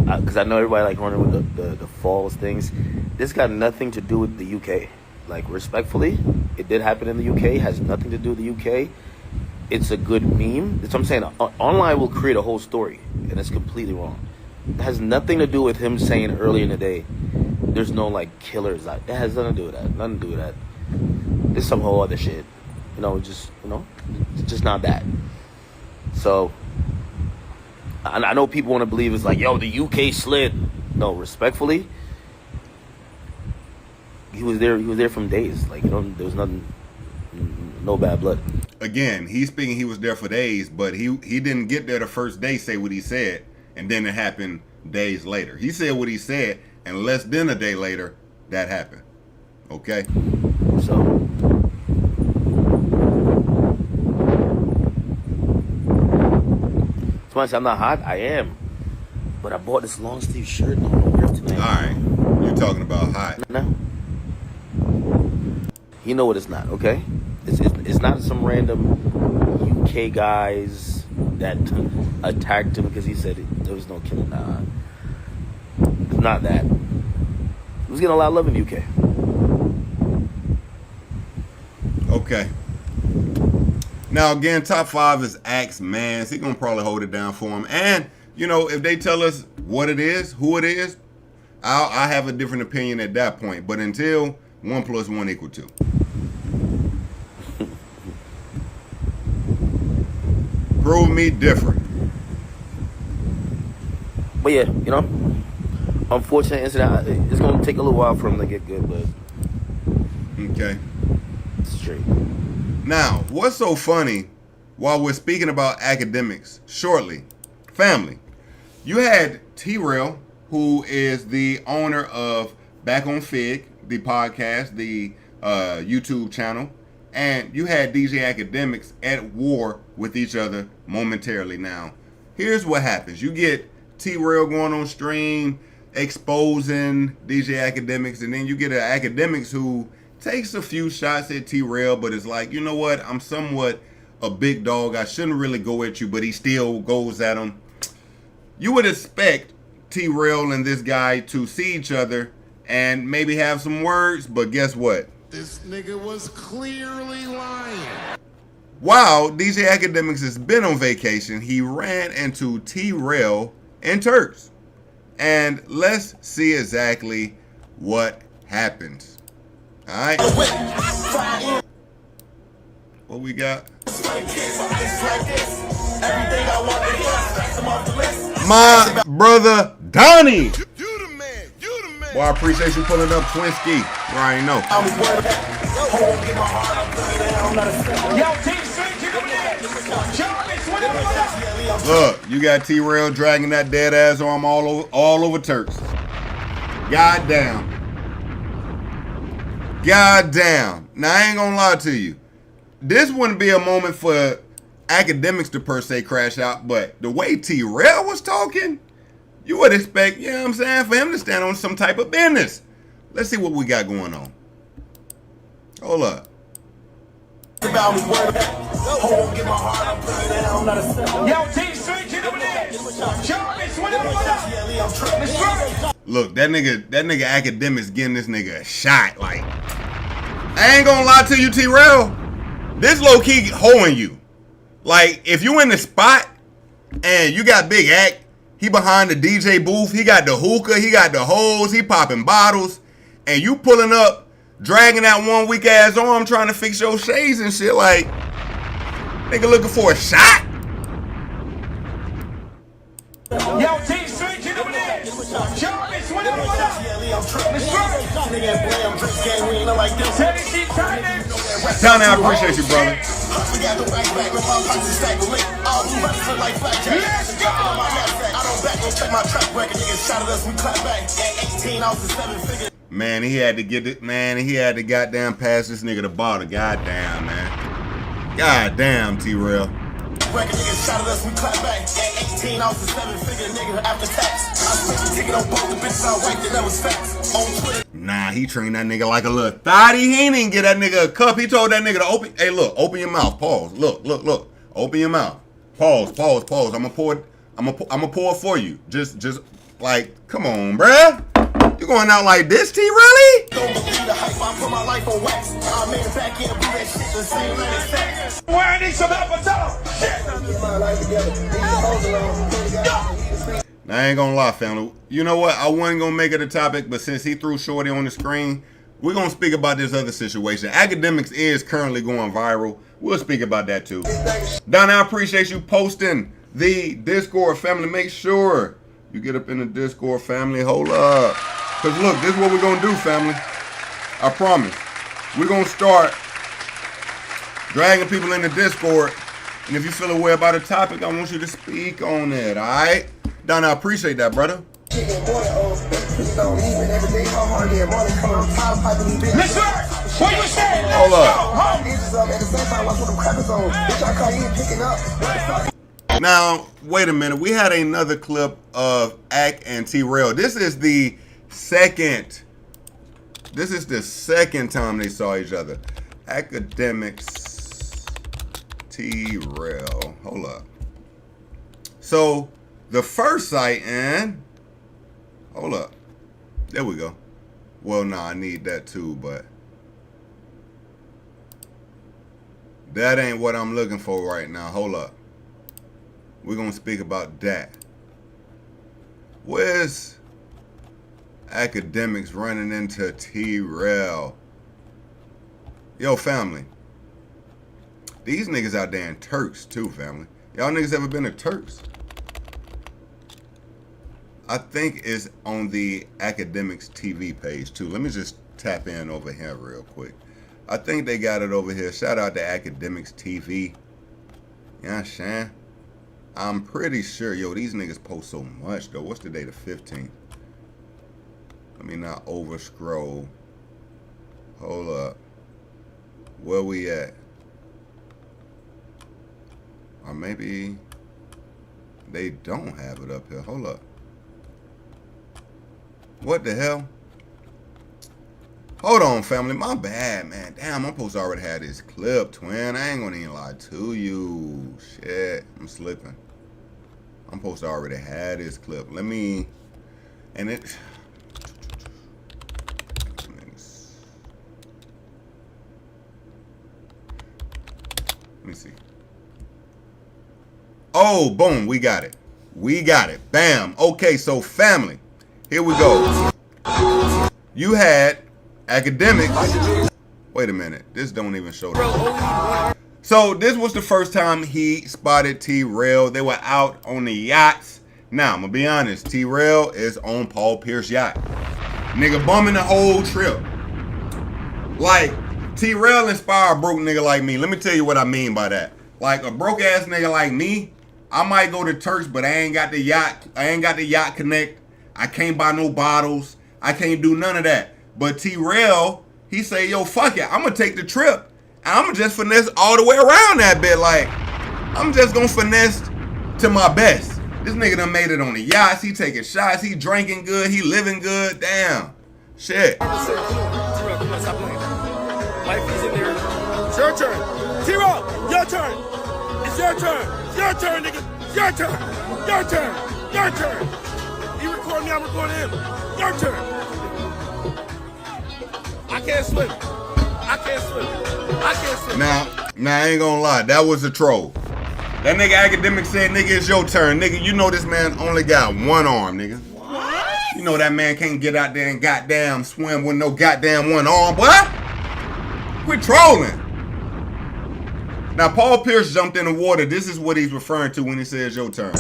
Because I know everybody like running with the false things. This got nothing to do with the UK. Like, respectfully, it did happen in the UK. It has nothing to do with the UK. It's a good meme. That's what I'm saying. Online will create a whole story, and it's completely wrong. It has nothing to do with him saying earlier in the day, there's no like killers out. It has nothing to do with that. Nothing to do with that. It's some whole other shit. It's just not that. So I know people want to believe it's like, yo, the UK slid. No, respectfully, he was there from days. Like, there was nothing, no bad blood. Again, he's speaking he was there for days, but he didn't get there the first day, say what he said, and then it happened days later. He said what he said, and less than a day later, that happened. Okay? So I'm not hot. I am. But I bought this long sleeve shirt and I'm gonna wear it tonight. Alright. You're talking about hot. No. You know what it's not, okay? It's not some random UK guys that attacked him because he said there was no killing. Nah. It's not that. He was getting a lot of love in the UK. Okay. Now, again, Top 5 is Axe Mans. He's going to probably hold it down for him. And, if they tell us what it is, who it is, I'll have a different opinion at that point. But until 1 + 1 = 2. Prove me different. But yeah, unfortunate incident. It's going to take a little while for him to get good, but okay. Straight. Now, what's so funny, while we're speaking about academics shortly, family, you had T-Rail, who is the owner of Back on Fig, the podcast, the YouTube channel, and you had DJ Academics at war with each other momentarily. Now, here's what happens. You get T-Rail going on stream, exposing DJ Academics, and then you get an Academics who takes a few shots at T-Rail, but it's like, you know what? I'm somewhat a big dog. I shouldn't really go at you, but he still goes at him. You would expect T-Rail and this guy to see each other and maybe have some words, but guess what? This nigga was clearly lying. While DJ Academics has been on vacation, he ran into T-Rail and Turks. And let's see exactly what happens. All right. What we got? My brother Donnie. Well, I appreciate you pulling up Twinsky. You already know. Look, you got T-Rail dragging that dead ass arm all over Turks. Goddamn. Now, I ain't gonna lie to you. this wouldn't be a moment for academics to per se crash out, but the way T-Rail was talking, you would expect, you know what I'm saying, for him to stand on some type of business. Let's see what we got going on. Hold up. Yo, T-Street, get over there. Jarvis, what up? Look, that nigga academics getting this nigga a shot. Like, I ain't gonna lie to you, T-Rail. This low-key hoeing you. Like, if you in the spot and you got Big Act, he behind the DJ booth, he got the hookah, he got the hose, he popping bottles, and you pulling up, dragging that one weak ass arm trying to fix your shades and shit, like, nigga looking for a shot? Yo, T-Street, get over there. Jarvis, what up? Tony, I appreciate you, brother. Man, he had to get it. Man, he had to goddamn pass this nigga the bottle. Goddamn, man. Goddamn, T-Rail. Nah, he trained that nigga like a little thotty. He ain't even get that nigga a cup. He told that nigga to open. Hey, look, open your mouth. Pause. Look. Open your mouth. Pause. I'ma pour it for you. Just like, come on, bruh. You going out like this, T? Really? Don't believe the hype. I put my life on wax. I made it back in, do that shit the same night as sex. Where I need some help, Now, I ain't gonna lie, family. You know what? I wasn't gonna make it a topic, but since he threw Shorty on the screen, we're gonna speak about this other situation. Academics is currently going viral. We'll speak about that too. Don, I appreciate you posting the Discord, family. Make sure you get up in the Discord, family. Hold up. Because look, this is what we're going to do, family. I promise. We're going to start dragging people in the Discord. And if you feel a way about a topic, I want you to speak on it, all right? Don, I appreciate that, brother. Hold up. Now, wait a minute. We had another clip of Ack and T-Rail. This is the second time they saw each other. Academics, T-Rail. Hold up. So, the first sight, and hold up. There we go. Well, no, I need that too, but that ain't what I'm looking for right now. Hold up. We're going to speak about that. Where's Academics running into T-Rail? Yo, family. These niggas out there in Turks, too, family. Y'all niggas ever been to Turks? I think it's on the Academics TV page, too. Let me just tap in over here real quick. I think they got it over here. Shout out to Academics TV. You know what I'm saying? I'm pretty sure, yo, these niggas post so much, though. What's the day? The 15th. Let me not over scroll. Hold up. Where we at? Or maybe they don't have it up here. Hold up. What the hell? Hold on, family. My bad, man. Damn, I'm supposed to already have this clip, twin. I ain't gonna even lie to you. Shit, I'm slipping. I'm supposed to already have this clip. Let me, and it, let me see. Oh, boom, we got it. We got it. Bam. Okay, so family, here we go. You had Academics. Wait a minute. This don't even show that. So this was the first time he spotted T-Rail. They were out on the yachts. Now, I'm going to be honest. T-Rail is on Paul Pierce's yacht. Nigga bumming the whole trip. Like, T-Rail inspired a broke nigga like me. Let me tell you what I mean by that. Like, a broke ass nigga like me, I might go to Turks, but I ain't got the yacht. I ain't got the yacht connect. I can't buy no bottles. I can't do none of that. But T-Rail, he say, yo, fuck it. I'm going to take the trip. I'm just finesse all the way around that bit. Like, I'm just gonna finesse to my best. This nigga done made it on the yachts. He taking shots. He drinking good. He living good. Damn. Shit. Wifey's in there. It's your turn. T-Rock, your turn. It's your turn. It's your turn, nigga. It's your turn. Your turn. Your turn. You record me, I'm recording him. Your turn. I can't swim. I can't swim. I can't swim. Now, I ain't gonna lie. That was a troll. That nigga academic said, nigga, it's your turn. Nigga, you know this man only got one arm, nigga. What? You know that man can't get out there and goddamn swim with no goddamn one arm, boy. Quit trolling. Now, Paul Pierce jumped in the water. This is what he's referring to when he says your turn.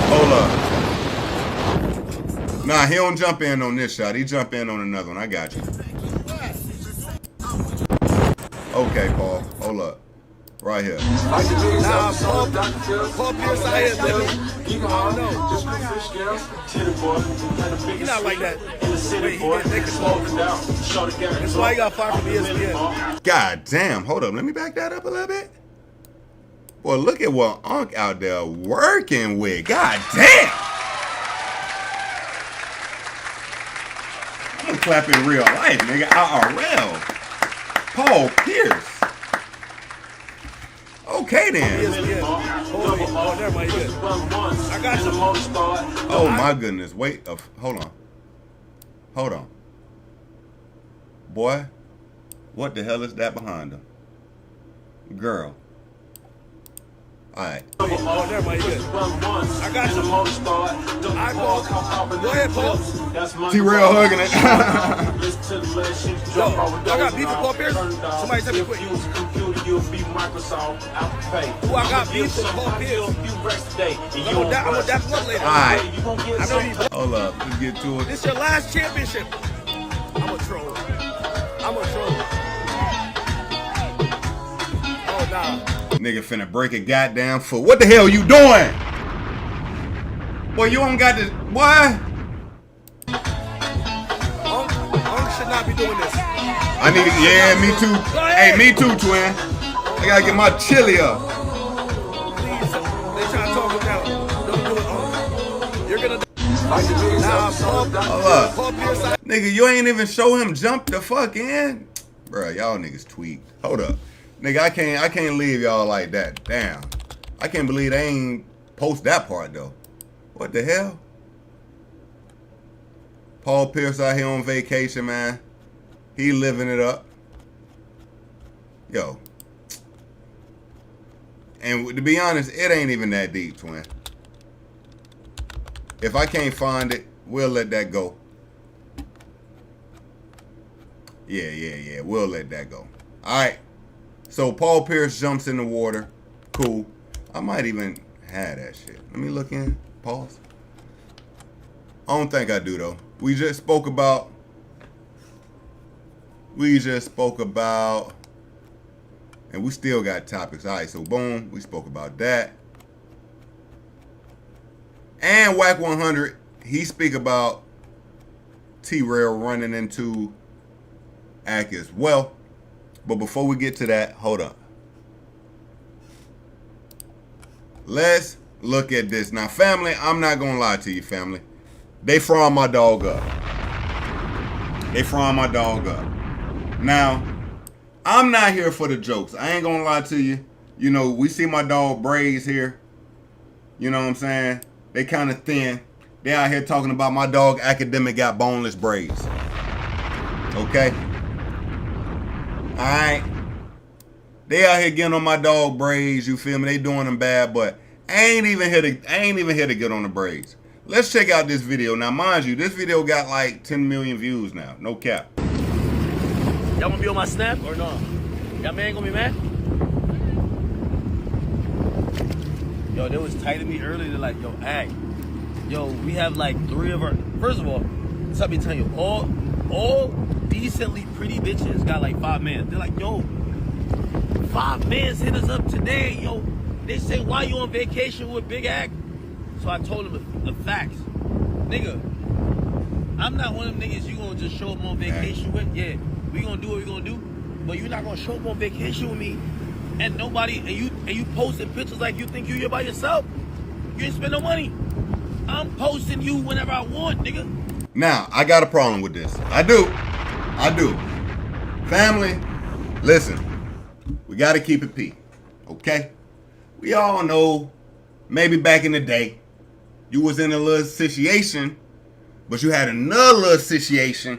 Hold up. Nah, he don't jump in on this shot. He jump in on another one. I got you. Okay, Paul. Hold up. Right here. Nah, Paul Pierce out here, nigga. I don't know. He's not like that. Wait, he didn't make it close. That's why he got fired from ESPN. God damn. Hold up. Let me back that up a little bit. Boy, look at what Unc out there working with. God damn. I'm gonna clap in real life, nigga. IRL. Paul Pierce. Okay then. Oh, never mind. Good. I got you. Oh my goodness. Wait. Hold on. Hold on. Boy, what the hell is that behind him? Girl. Alright. Oh, never mind. Good. I got you. Go ahead, Paul. T-Real hugging it. Yo, I got beef with Paul Pierce. Somebody tell me quick. Who I got beef with Paul Pierce? I'm gonna dap him up later. Alright. I know he's. Hold up. Let's get to it. This your last championship. I'm a troll. I'm a troll. Oh, nah. Nigga finna break a goddamn foot. What the hell you doing? Boy, you don't got this. Boy. Unc should not be doing this. I need it. Yeah, me too. Hey, me too, twin. I gotta get my chili up. Please, they trying to talk him down. Don't do it, Unc. You're gonna. Nah, Paul Pierce. Nigga, you ain't even show him jump the fuck in. Bruh, y'all niggas tweaked. Hold up. Nigga, I can't leave y'all like that. Damn. I can't believe they ain't post that part though. What the hell? Paul Pierce out here on vacation, man. He living it up. Yo. And to be honest, it ain't even that deep, twin. If I can't find it, we'll let that go. Yeah. We'll let that go. All right. So Paul Pierce jumps in the water. Cool. I might even have that shit. Let me look in. Pause. I don't think I do though. We just spoke about. And we still got topics. All right, so boom, we spoke about that. And Whack 100, he speak about T-Rail running into Ack as well. But before we get to that, hold up. Let's look at this. Now, family, I'm not going to lie to you, family. They frying my dog up. Now, I'm not here for the jokes. I ain't going to lie to you. You know, we see my dog braids here. You know what I'm saying? They kind of thin. They out here talking about my dog Academic got boneless braids. Okay? Alright. They out here getting on my dog braids, you feel me? They doing them bad, but I ain't even here to get on the braids. Let's check out this video. Now, mind you, this video got like 10 million views now. No cap. Y'all gonna be on my snap or no? Y'all man gonna be mad? Yo, they was tight to me earlier. They're like, yo, Ack. Yo, we have like 3 of our. First of all, let me tell you, all decently pretty bitches got like 5 men. They're like, yo, 5 men hit us up today, yo. They say, why you on vacation with Big Ack? So I told them the facts. Nigga, I'm not one of them niggas you gonna just show them on vacation with. Yeah, we gonna do what we gonna do, but you're not gonna show up on vacation with me and nobody, and you posting pictures like you think you're by yourself. You ain't spend no money. I'm posting you whenever I want, nigga. Now, I got a problem with this. I do. Family, listen. We got to keep it P. Okay? We all know, maybe back in the day, you was in a little situation, but you had another little situation,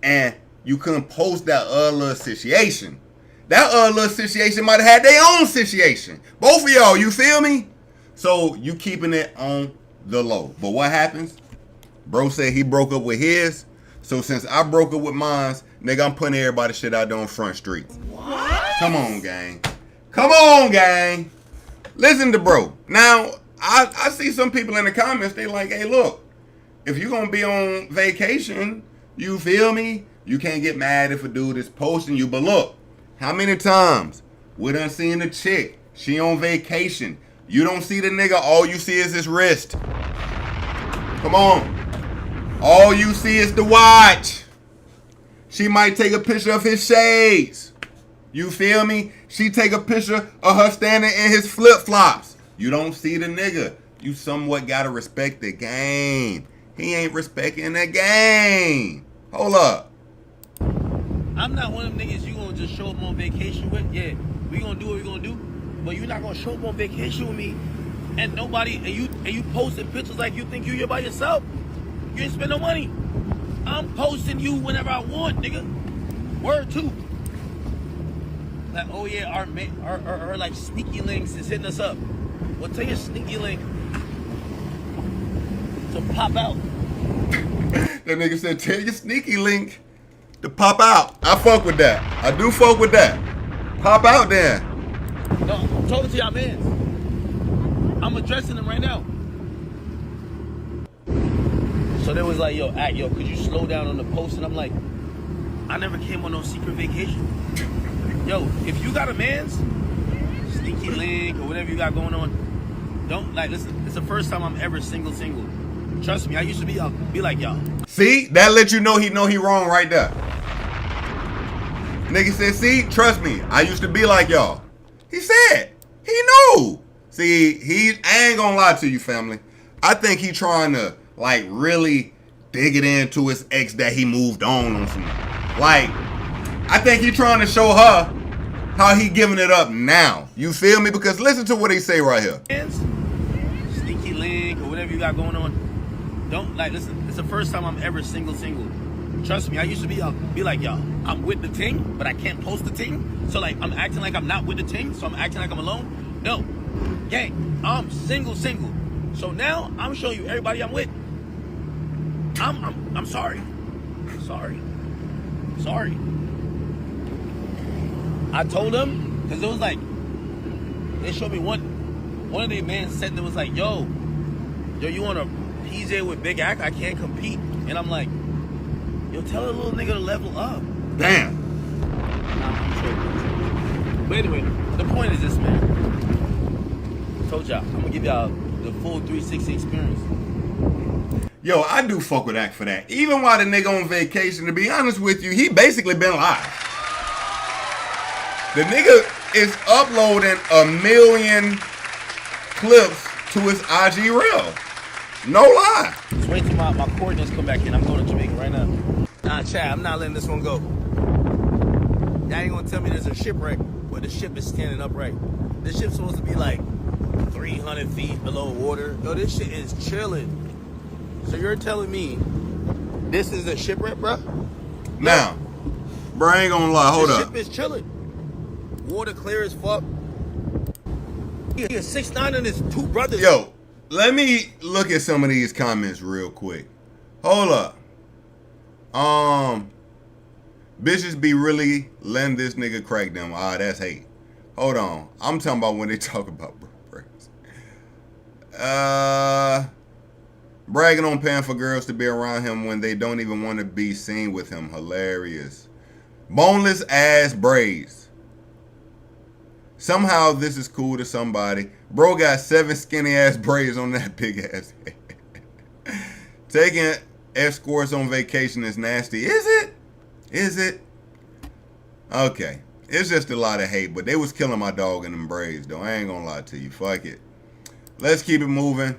and you couldn't post that other little situation. That other little situation might have had their own situation. Both of y'all, you feel me? So, you keeping it on the low. But what happens? Bro said he broke up with his. So since I broke up with mine, nigga, I'm putting everybody's shit out there on Front Street. What? Come on, gang. Come on, gang. Listen to bro. Now, I see some people in the comments, they like, hey, look, if you're going to be on vacation, you feel me? You can't get mad if a dude is posting you. But look, how many times we done seen a chick, she on vacation. You don't see the nigga, all you see is his wrist. Come on. All you see is the watch. She might take a picture of his shades. You feel me? She take a picture of her standing in his flip-flops. You don't see the nigga. You somewhat gotta respect the game. He ain't respecting the game. Hold up. I'm not one of them niggas you gonna just show up on vacation with. Yeah, we gonna do what we gonna do, but you're not gonna show up on vacation with me and nobody, and you posting pictures like you think you're by yourself. You ain't spend no money. I'm posting you whenever I want, nigga. Word too. Like, oh yeah, our like sneaky links is hitting us up. Well, tell your sneaky link to pop out. That nigga said, tell your sneaky link to pop out. I fuck with that. I do fuck with that. Pop out there. No, I'm talking to y'all mans. I'm addressing them right now. So they was like, yo, could you slow down on the post? And I'm like, I never came on no secret vacation. Yo, if you got a man's sneaky link or whatever you got going on, don't, like, listen, it's the first time I'm ever single. Trust me, I used to be like y'all. See, that let you know he wrong right there. Nigga said, see, trust me, I used to be like y'all. He said, he knew. See, I ain't gonna lie to you, family. I think he trying to, like, really dig it into his ex that he moved on some. Like, I think he trying to show her how he giving it up now. You feel me? Because listen to what he say right here. Sneaky link or whatever you got going on. Don't, like, listen, it's the first time I'm ever single. Trust me, I used to be like y'all. I'm with the ting, but I can't post the ting. So, like, I'm acting like I'm not with the ting, so I'm acting like I'm alone. No. Gang, I'm single. So now I'm showing you everybody I'm with. I'm sorry. Sorry. I told them, because it was like, they showed me one of their men said that was like, yo, you want a PJ with big act? I can't compete. And I'm like, yo, tell a little nigga to level up. Damn. But anyway, the point is this, man. I told y'all, I'm gonna give y'all the full 360 experience. Yo, I do fuck with Act for that. Even while the nigga on vacation, to be honest with you, he basically been live. The nigga is uploading 1 million clips to his IG reel. No lie. Just wait till my coordinates come back in. I'm going to Jamaica right now. Nah, Chad, I'm not letting this one go. Y'all ain't gonna tell me there's a shipwreck where the ship is standing upright. This ship's supposed to be like 300 feet below water. Yo, this shit is chilling. So you're telling me this is a shipwreck, bro? Now, bro, I ain't gonna lie. Hold up. The ship is chilling. Water clear as fuck. He is 6'9" and his 2 brothers. Yo, let me look at some of these comments real quick. Hold up. Bitches be really letting this nigga crack them. That's hate. Hold on. I'm talking about when they talk about breaks. Bragging on paying for girls to be around him when they don't even want to be seen with him. Hilarious. Boneless ass braids. Somehow this is cool to somebody. Bro got 7 skinny ass braids on that big ass head. Taking escorts on vacation is nasty. Is it? Is it? Okay. It's just a lot of hate, but they was killing my dog in them braids, though. I ain't gonna lie to you. Fuck it. Let's keep it moving.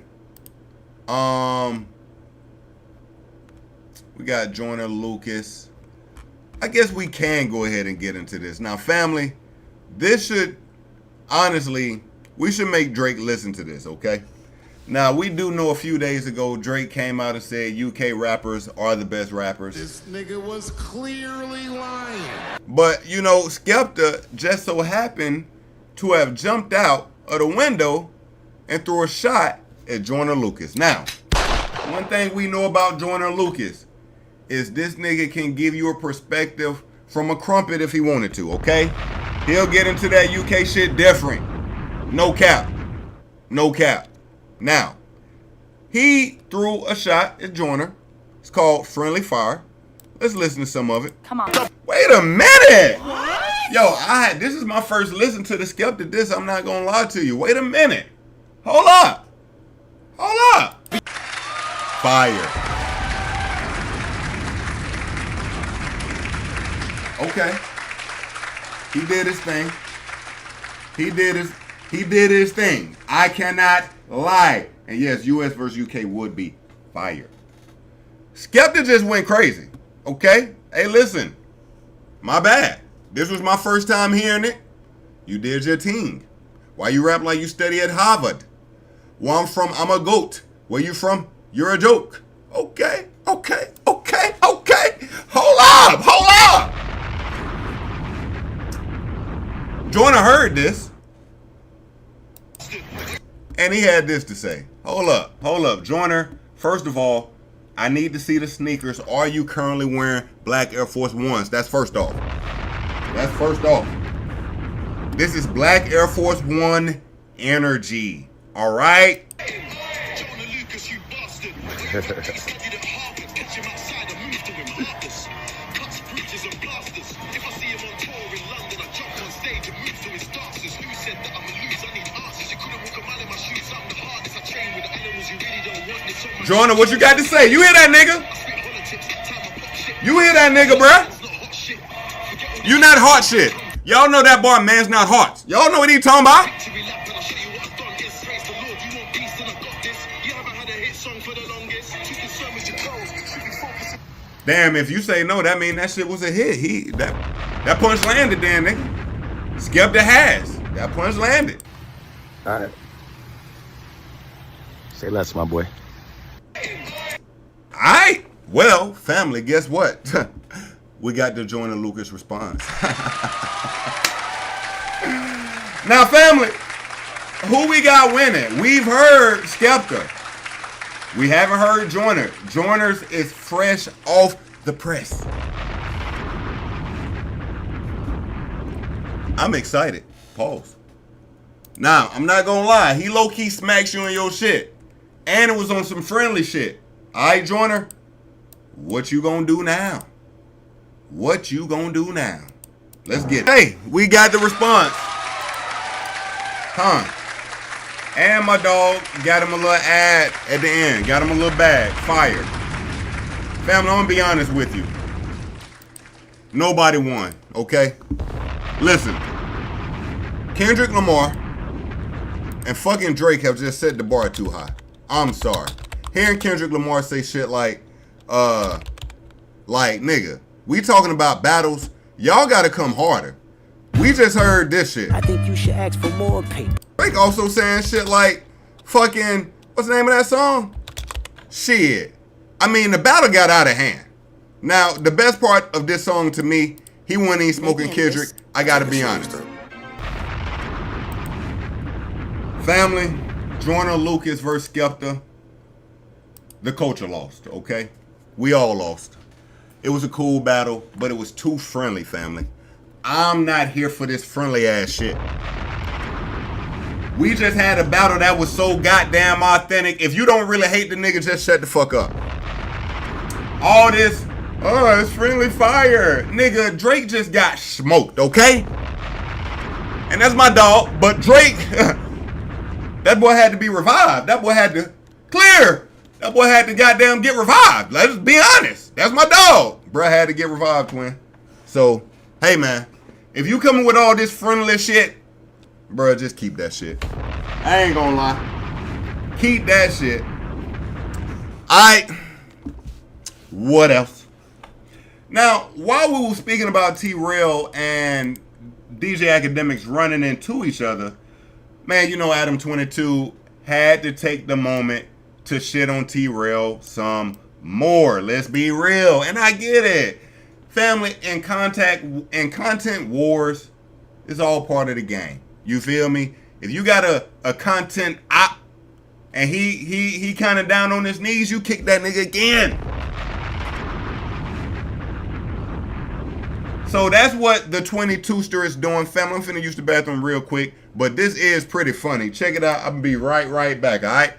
We got Joyner Lucas. I guess we can go ahead and get into this. Now, family, this should, honestly, we should make Drake listen to this, okay? Now, we do know a few days ago, Drake came out and said UK rappers are the best rappers. This nigga was clearly lying. But, you know, Skepta just so happened to have jumped out of the window and threw a shot at Joyner Lucas. Now, one thing we know about Joyner Lucas is this nigga can give you a perspective from a crumpet if he wanted to, okay? He'll get into that UK shit different. No cap. No cap. Now, he threw a shot at Joyner. It's called Friendly Fire. Let's listen to some of it. Come on. Wait a minute. Yo, this is my first listen to the Skepta diss. I'm not gonna lie to you. Wait a minute. Hold up. Hold up. Fire. Okay. He did his thing. He did his thing. I cannot lie. And yes, US versus UK would be fire. Skepta just went crazy. Okay? Hey, listen. My bad. This was my first time hearing it. You did your thing. Why you rap like you study at Harvard? Where I'm from, I'm a goat. Where you from? You're a joke. Okay. Hold up. Joyner heard this. And he had this to say. Hold up. Joyner, first of all, I need to see the sneakers. Are you currently wearing black Air Force Ones? That's first off. This is black Air Force One energy. All right? Joyner, what you got to say? You hear that nigga? You hear that nigga, bruh? You not hot shit. Y'all know that bar, man's not hot. Y'all know what he talking about? Damn, if you say no, that mean that shit was a hit. That punch landed then, nigga. Skepta has. That punch landed. All right. Say less, my boy. Alright, well, family, guess what? We got the Joyner Lucas response. Now, family, who we got winning? We've heard Skepta. We haven't heard Joyner. Joyner's is fresh off the press. I'm excited. Pause. Now, I'm not gonna lie. He low-key smacks you in your shit. And it was on some friendly shit. Alright, Joyner, what you gonna do now? Let's get it. Hey, we got the response. And my dog got him a little ad at the end. Got him a little bag. Fire. Family, I'm gonna be honest with you. Nobody won, okay? Listen. Kendrick Lamar and fucking Drake have just set the bar too high. I'm sorry. Hearing Kendrick Lamar say shit like, nigga, we talking about battles. Y'all gotta come harder. We just heard this shit. I think you should ask for more paper. Drake also saying shit like, fucking, what's the name of that song? Shit. I mean, the battle got out of hand. Now, the best part of this song to me, he wasn't even smoking Kendrick. I gotta be honest. Family, Joyner Lucas versus Skepta. The culture lost, okay? We all lost. It was a cool battle, but it was too friendly, family. I'm not here for this friendly ass shit. We just had a battle that was so goddamn authentic. If you don't really hate the nigga, just shut the fuck up. All this, oh, it's friendly fire. Nigga, Drake just got smoked, okay? And that's my dog, but Drake, that boy had to be revived. That boy had to clear. That boy had to goddamn get revived. Let's be honest. That's my dog. Bruh had to get revived, twin. So, hey, man. If you coming with all this friendly shit, bro, just keep that shit. I ain't gonna lie. Keep that shit. Alright. What else? Now, while we were speaking about T-Rail and DJ Academics running into each other, man, you know Adam 22 had to take the moment to shit on T-Rail some more. Let's be real. And I get it. Family and content wars is all part of the game. You feel me? If you got a content op and he kind of down on his knees, you kick that nigga again. So that's what the 22ster is doing, family. I'm finna use the bathroom real quick, but this is pretty funny. Check it out. I'm gonna be right back, all right?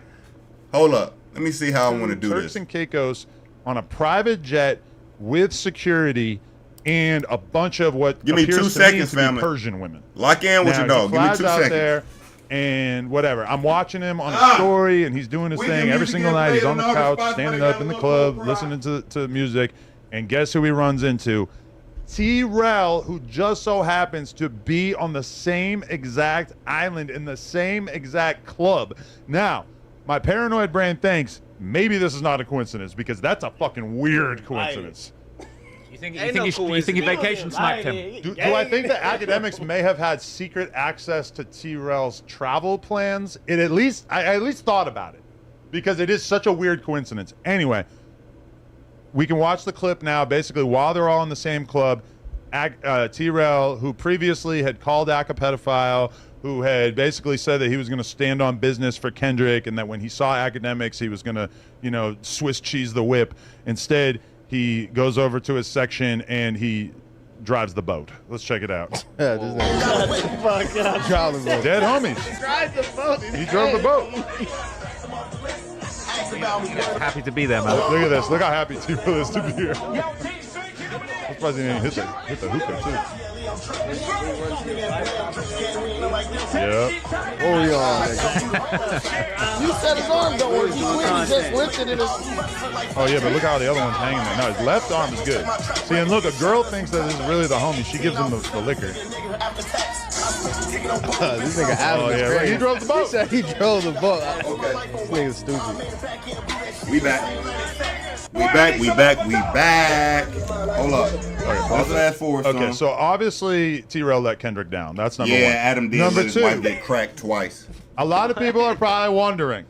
Hold up. Let me see how I want to do Turks this. and Caicos on a private jet with security and a bunch of what Give me 2 seconds, to be family. Persian women. Lock in with Now, your dog. he Give me flies 2 out seconds. there and whatever. I'm watching him on a story, and he's doing his We thing can every music single get night. He's played on the in all the couch, spots standing where they up in the got a club, little listening to music. And guess who he runs into? T-Rail, who just so happens to be on the same exact island in the same exact club. Now, my paranoid brain thinks maybe this is not a coincidence, because that's a fucking weird coincidence. You think he vacation sniped him? Do I think that Academics may have had secret access to T-Rail's travel plans? I at least thought about it, because it is such a weird coincidence. Anyway, we can watch the clip now. Basically, while they're all in the same club, T-Rail, who previously had called Ak a pedophile, who had basically said that he was going to stand on business for Kendrick, and that when he saw Academics, he was going to, Swiss cheese the whip. Instead, he goes over to his section and he drives the boat. Let's check it out. Yeah, this nigga. Drive the boat. Dead homies. Drive the boat. He drove the boat. Happy to be there, man. Look at this. Look how happy T-Rail is to be here. I'm surprised he didn't hit the hookah, too. Yep. Oh, yeah. You said his arm don't work. He just lifted it. Oh, yeah, but look how the other one's hanging there. No, his left arm is good. See, and look, a girl thinks that this is really the homie. She gives him the liquor. This nigga Adam Oh, is yeah, crazy. right. He drove the boat. He said he drove the boat. This nigga's stupid. We back. Hold up. Let's fast forward, son. Okay, so obviously T-Rail let Kendrick down. That's number one. Yeah, Adam did Number let his two, wife get cracked twice. a lot of people are probably wondering.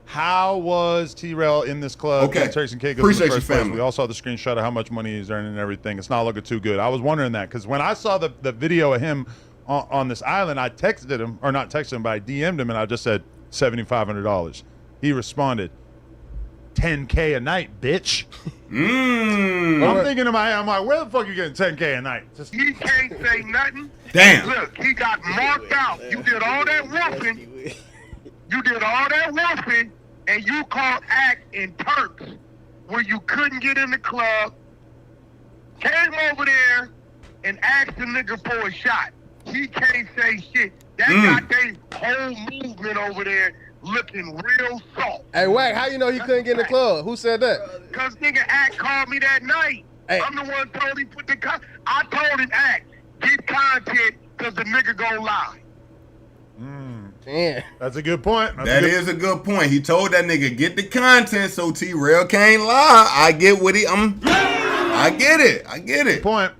How was T-Rail in this club? Okay. in Turks and Caicos Appreciate in the you, first place? family. We all saw the screenshot of how much money he's earning and everything. It's not looking too good. I was wondering that, because when I saw the video of him on this island, I texted him, or not texted him, but I DM'd him, and I just said $7,500. He responded, $10K a night, bitch. I'm thinking in my head, I'm like, where the fuck you getting $10K a night? He can't say nothing. Damn. Look, he got marked out. You did all that whooping. And you called act in Turks where you couldn't get in the club. Came over there and asked the nigga for a shot. He can't say shit. That got their whole movement over there looking real soft. Hey, Wack, how you know he couldn't get in the club? Who said that? Cause nigga Act called me that night. Hey. I'm the one told him put the I told him Act, get content cause the nigga gon' lie. Damn. That's a good point. That is a good point. He told that nigga get the content so T-Rail can't lie. I get what I get it. Point.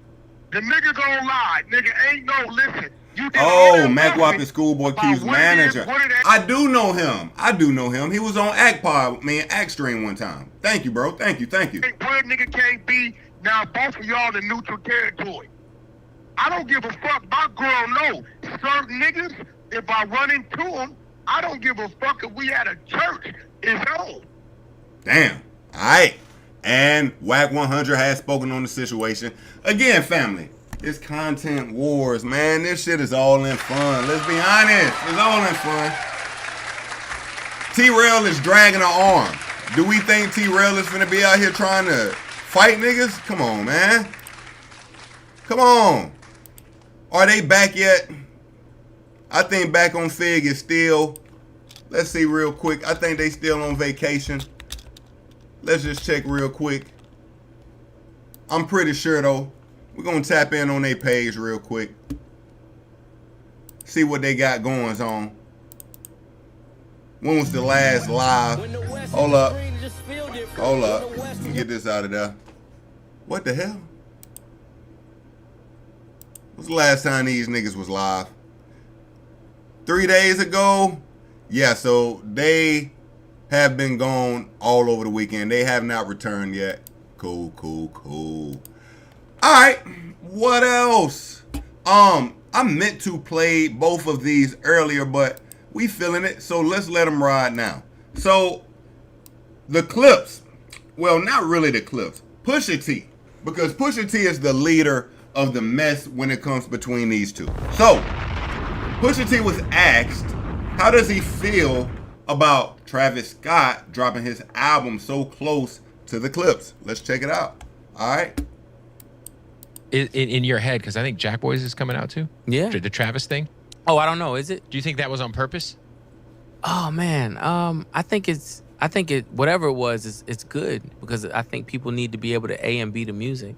The nigga gon' lie. Nigga ain't no listen. You did all that Mac whooping Wappin' Schoolboy about Q's what it is, manager. what it ain't. I do know him. He was on Act Pod, man, Act Stream one time. Thank you, bro. Thank you. Where nigga can't be, now both of y'all in neutral territory. I don't give a fuck. My girl know. Certain niggas, if I run into them, I don't give a fuck if we at a church. It's on. Damn. All right. And Whack 100 has spoken on the situation. Again, family, it's content wars, man. This shit is all in fun. Let's be honest. It's all in fun. T-Rail is dragging her arm. Do we think T-Rail is finna be out here trying to fight niggas? Come on, man. Come on. Are they back yet? I think back on Fig is still, let's see real quick. I think they still on vacation. Let's just check real quick. I'm pretty sure though. We're going to tap in on their page real quick. See what they got going on. When was the last live? Hold up. Hold up. Let me get this out of there. What the hell? When's the last time these niggas was live? 3 days ago? Yeah, so they have been gone all over the weekend. They have not returned yet. Cool, cool, cool. All right, what else? I meant to play both of these earlier, but we feeling it, so let's let them ride now. So, the clips. Well, not really the clips. Pusha T. Because Pusha T is the leader of the mess when it comes between these two. So, Pusha T was asked, how does he feel about Travis Scott dropping his album so close to the clips? Let's check it out. All right. In your head, because I think Jack Boys is coming out too. Yeah. The Travis thing. Oh, I don't know. Is it? Do you think that was on purpose? Oh man, I think it whatever it was, it's good because I think people need to be able to A and B the music.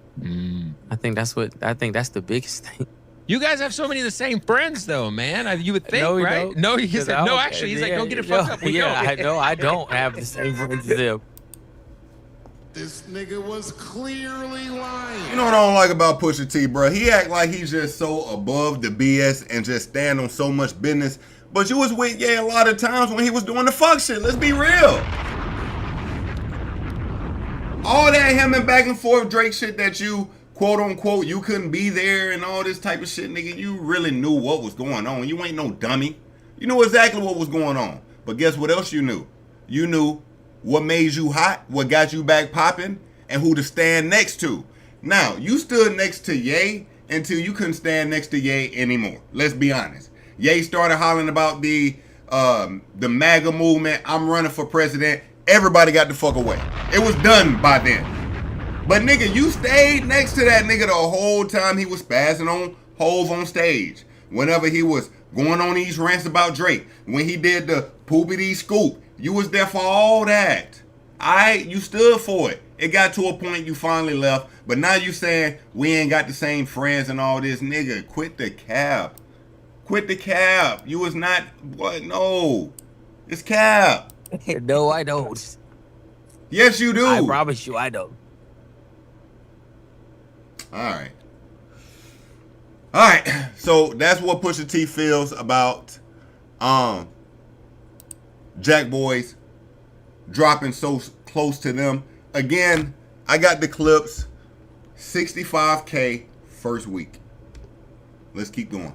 I think that's the biggest thing. You guys have so many of the same friends though, man. You would think, no, right? Don't. No, he said no. Actually, he's like, don't get it fucked up. I don't have the same friends as them. This nigga was clearly lying. You know what I don't like about Pusha T, bro? He act like he's just so above the BS and just stand on so much business. But you was with Ye a lot of times when he was doing the fuck shit. Let's be real. All that him and back and forth Drake shit that you, quote unquote, you couldn't be there and all this type of shit, nigga. You really knew what was going on. You ain't no dummy. You knew exactly what was going on. But guess what else you knew? You knew what made you hot, what got you back popping, and who to stand next to. Now, you stood next to Ye until you couldn't stand next to Ye anymore. Let's be honest. Ye started hollering about the MAGA movement. I'm running for president. Everybody got the fuck away. It was done by then. But nigga, you stayed next to that nigga the whole time he was spazzing on Hove on stage. Whenever he was going on these rants about Drake. When he did the poopity scoop. You was there for all that. You stood for it. It got to a point you finally left. But now you saying we ain't got the same friends and all this. Nigga, quit the cap. Quit the cap. You was not, what? No. It's cap. No, I don't. Yes, you do. I promise you I don't. Alright. Alright. So that's what Pusha T feels about Jack Boys dropping so close to them. Again, I got the clips. 65K first week. Let's keep going.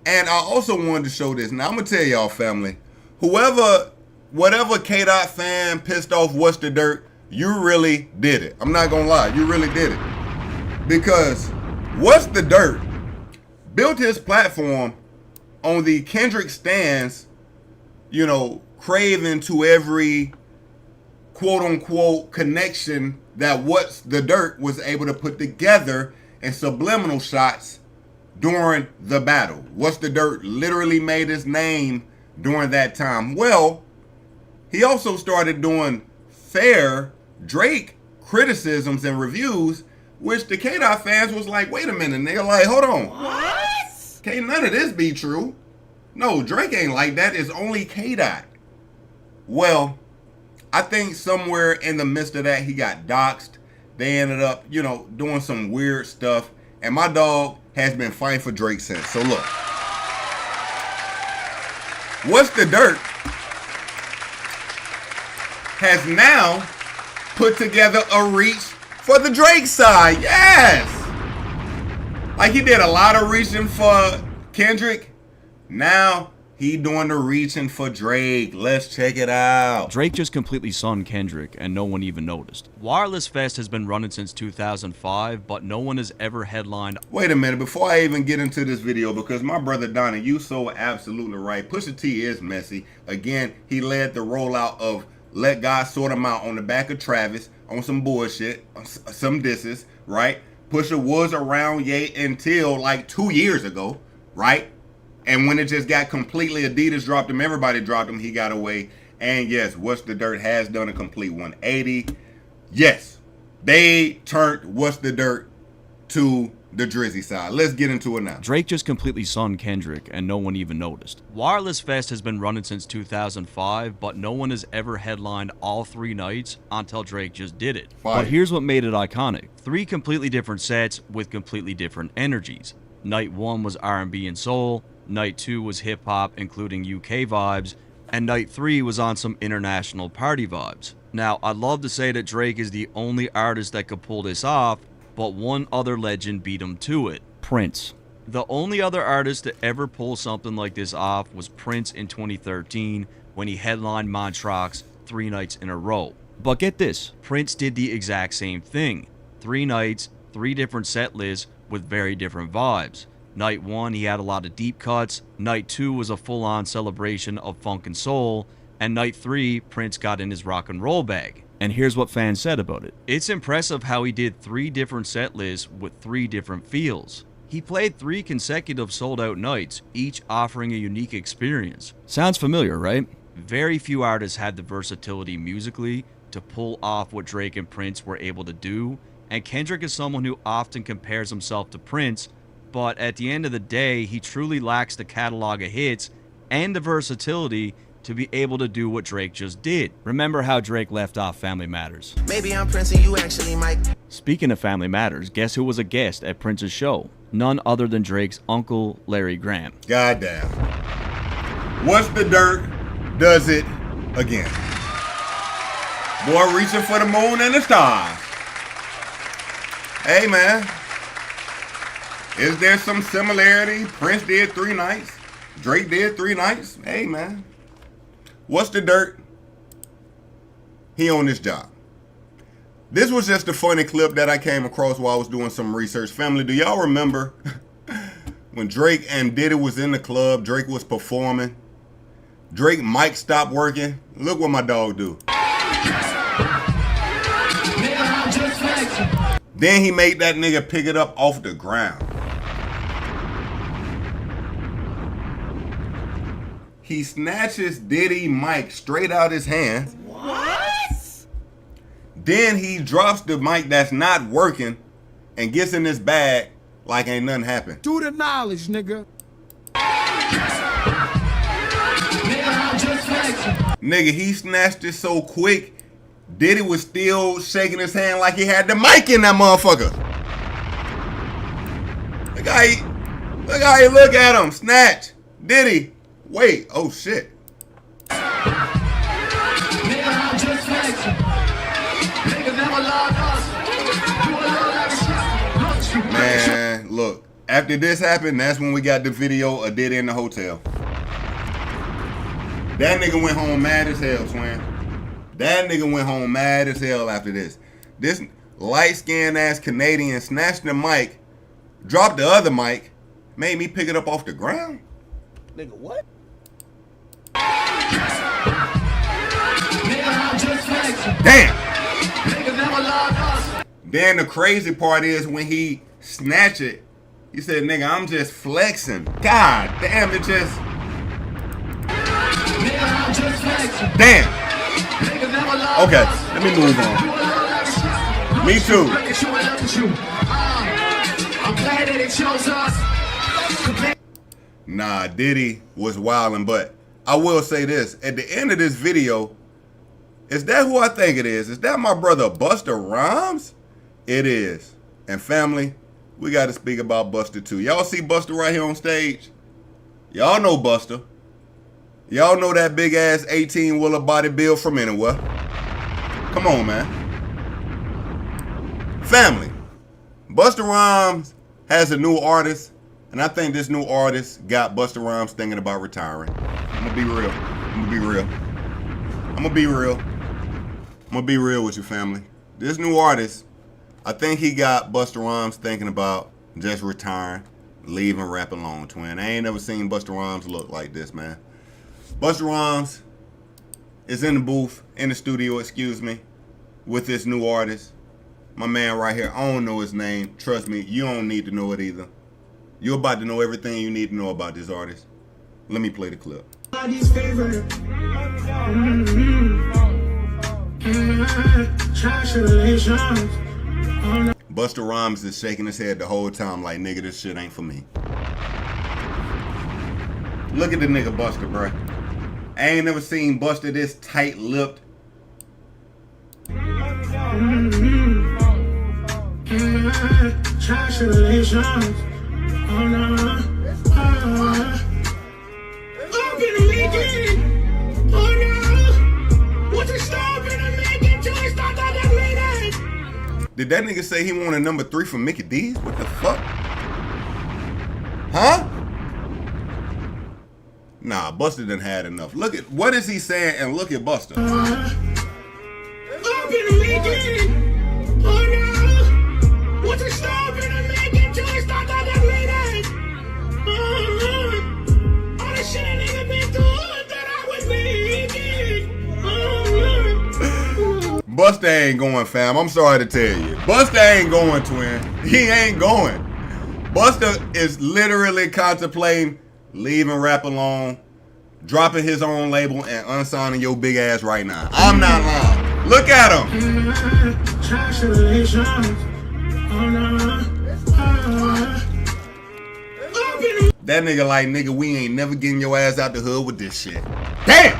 And I also wanted to show this. Now I'm gonna tell y'all, family, whatever K-Dot fan pissed off What's the Dirt, you really did it. I'm not gonna lie, you really did it. Because What's the Dirt built his platform on the Kendrick stans, you know, craving to every quote unquote connection that What's the Dirt was able to put together in subliminal shots during the battle. What's the Dirt literally made his name during that time. Well, he also started doing fair Drake criticisms and reviews, which the K-Dot fans was like, wait a minute, nigga, like, hold on. What? Can't none of this be true. No, Drake ain't like that. It's only K-Dot. Well, I think somewhere in the midst of that, he got doxxed. They ended up, you know, doing some weird stuff. And my dog has been fighting for Drake since. So look. What's the Dirt has now put together a reach for the Drake side. Yes! Like he did a lot of reaching for Kendrick. Now he doing the reaching for Drake. Let's check it out. Drake just completely sunned Kendrick, and no one even noticed. Wireless Fest has been running since 2005, but no one has ever headlined. Wait a minute, before I even get into this video, because my brother Donnie, you so absolutely right. Pusha T is messy. Again, he led the rollout of Let God Sort Him Out on the back of Travis on some bullshit, some disses, right? Pusha was around Ye until like 2 years ago, right? And when it just got completely, Adidas dropped him, everybody dropped him, he got away. And yes, What's the Dirt has done a complete 180. Yes, they turned What's the Dirt to the Drizzy side. Let's get into it now. Drake just completely sunned Kendrick, and no one even noticed. Wireless Fest has been running since 2005, but no one has ever headlined all 3 nights until Drake just did it. Fire. But here's what made it iconic. 3 completely different sets with completely different energies. Night 1 was R&B and soul, Night 2 was hip-hop including UK vibes, and Night 3 was on some international party vibes. Now, I'd love to say that Drake is the only artist that could pull this off, but one other legend beat him to it. Prince. The only other artist to ever pull something like this off was Prince in 2013 when he headlined Montreux 3 nights in a row. But get this, Prince did the exact same thing. 3 nights, 3 different set lists with very different vibes. Night 1, he had a lot of deep cuts. Night 2 was a full-on celebration of funk and soul. And Night 3, Prince got in his rock and roll bag. And here's what fans said about it. It's impressive how he did 3 different set lists with 3 different feels. He played 3 consecutive sold-out nights, each offering a unique experience. Sounds familiar, right? Very few artists had the versatility musically to pull off what Drake and Prince were able to do, and Kendrick is someone who often compares himself to Prince, but at the end of the day, he truly lacks the catalog of hits and the versatility to be able to do what Drake just did. Remember how Drake left off Family Matters. Maybe I'm Prince and you actually might. Speaking of Family Matters, guess who was a guest at Prince's show? None other than Drake's uncle, Larry Graham. Goddamn. What's the dirt does it again. Boy reaching for the moon and the stars. Hey, man. Is there some similarity? Prince did 3 nights. Drake did 3 nights. Hey, man. What's the dirt? He on this job. This was just a funny clip that I came across while I was doing some research. Family, do y'all remember when Drake and Diddy was in the club, Drake was performing, Drake mic stopped working? Look what my dog do. Then he made that nigga pick it up off the ground. He snatches Diddy mic straight out his hand. What? Then he drops the mic that's not working and gets in his bag like ain't nothing happened. Do the knowledge, nigga. Nigga, he snatched it so quick, Diddy was still shaking his hand like he had the mic in that motherfucker. Look how he look at him. Snatch. Diddy. Wait, oh shit. Man, look, after this happened, that's when we got the video of Diddy in the hotel. That nigga went home mad as hell, twin. That nigga went home mad as hell after this. This light-skinned ass Canadian snatched the mic, dropped the other mic, made me pick it up off the ground. Nigga, what? Damn. Then the crazy part is when he snatched it, he said, nigga, I'm just flexing. God damn, it just... Damn. Okay, let me move on. Me too. Nah, Diddy was wildin', but I will say this. At the end of this video, is that who I think it is? Is that my brother Busta Rhymes? It is. And family, we got to speak about Busta too. Y'all see Busta right here on stage? Y'all know Busta. Y'all know that big ass 18-wheeler body build from anywhere. Come on, man. Family, Busta Rhymes has a new artist, and I think this new artist got Busta Rhymes thinking about retiring. I'm gonna be real. I'm gonna be real. I'm gonna be real. I'm gonna be real with you, family. This new artist, I think he got Busta Rhymes thinking about just retiring, leaving rap alone, twin. I ain't never seen Busta Rhymes look like this, man. Busta Rhymes is in the booth, in the studio, excuse me, with this new artist. My man right here, I don't know his name. Trust me, you don't need to know it either. You're about to know everything you need to know about this artist. Let me play the clip. Busta Rhymes is shaking his head the whole time like, nigga, this shit ain't for me. Look at the nigga Busta, bruh. I ain't never seen Busta this tight-lipped. Did that nigga say he wanted number 3 from Mickey D's? What the fuck? Huh? Nah, Busta done had enough. Look at, what is he saying? And look at Busta. Busta ain't going, fam. I'm sorry to tell you. Busta ain't going, twin. He ain't going. Busta is literally contemplating leaving rap alone, dropping his own label, and unsigning your big ass right now. I'm not lying. Look at him. That nigga like, nigga, we ain't never getting your ass out the hood with this shit. Damn!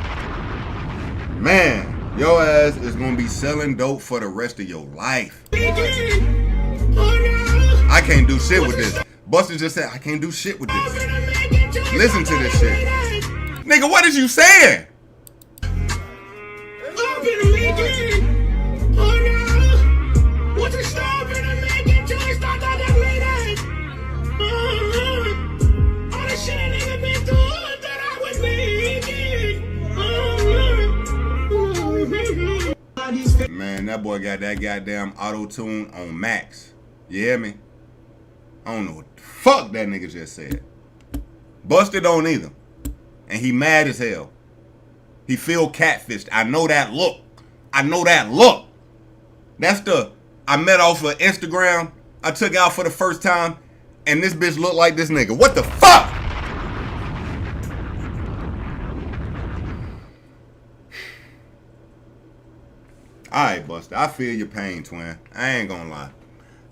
Man. Your ass is gonna be selling dope for the rest of your life. I can't do shit with this. Busta just said, I can't do shit with this. Listen to this shit. Nigga, what is you saying? Man, that boy got that goddamn auto-tune on max. You hear me? I don't know what the fuck that nigga just said. Busta don't either. And he mad as hell. He feel catfished. I know that look. I know that look. That's the, I met off of Instagram. I took out for the first time. And this bitch looked like this nigga. What the fuck? Alright, Busta. I feel your pain, twin. I ain't gonna lie.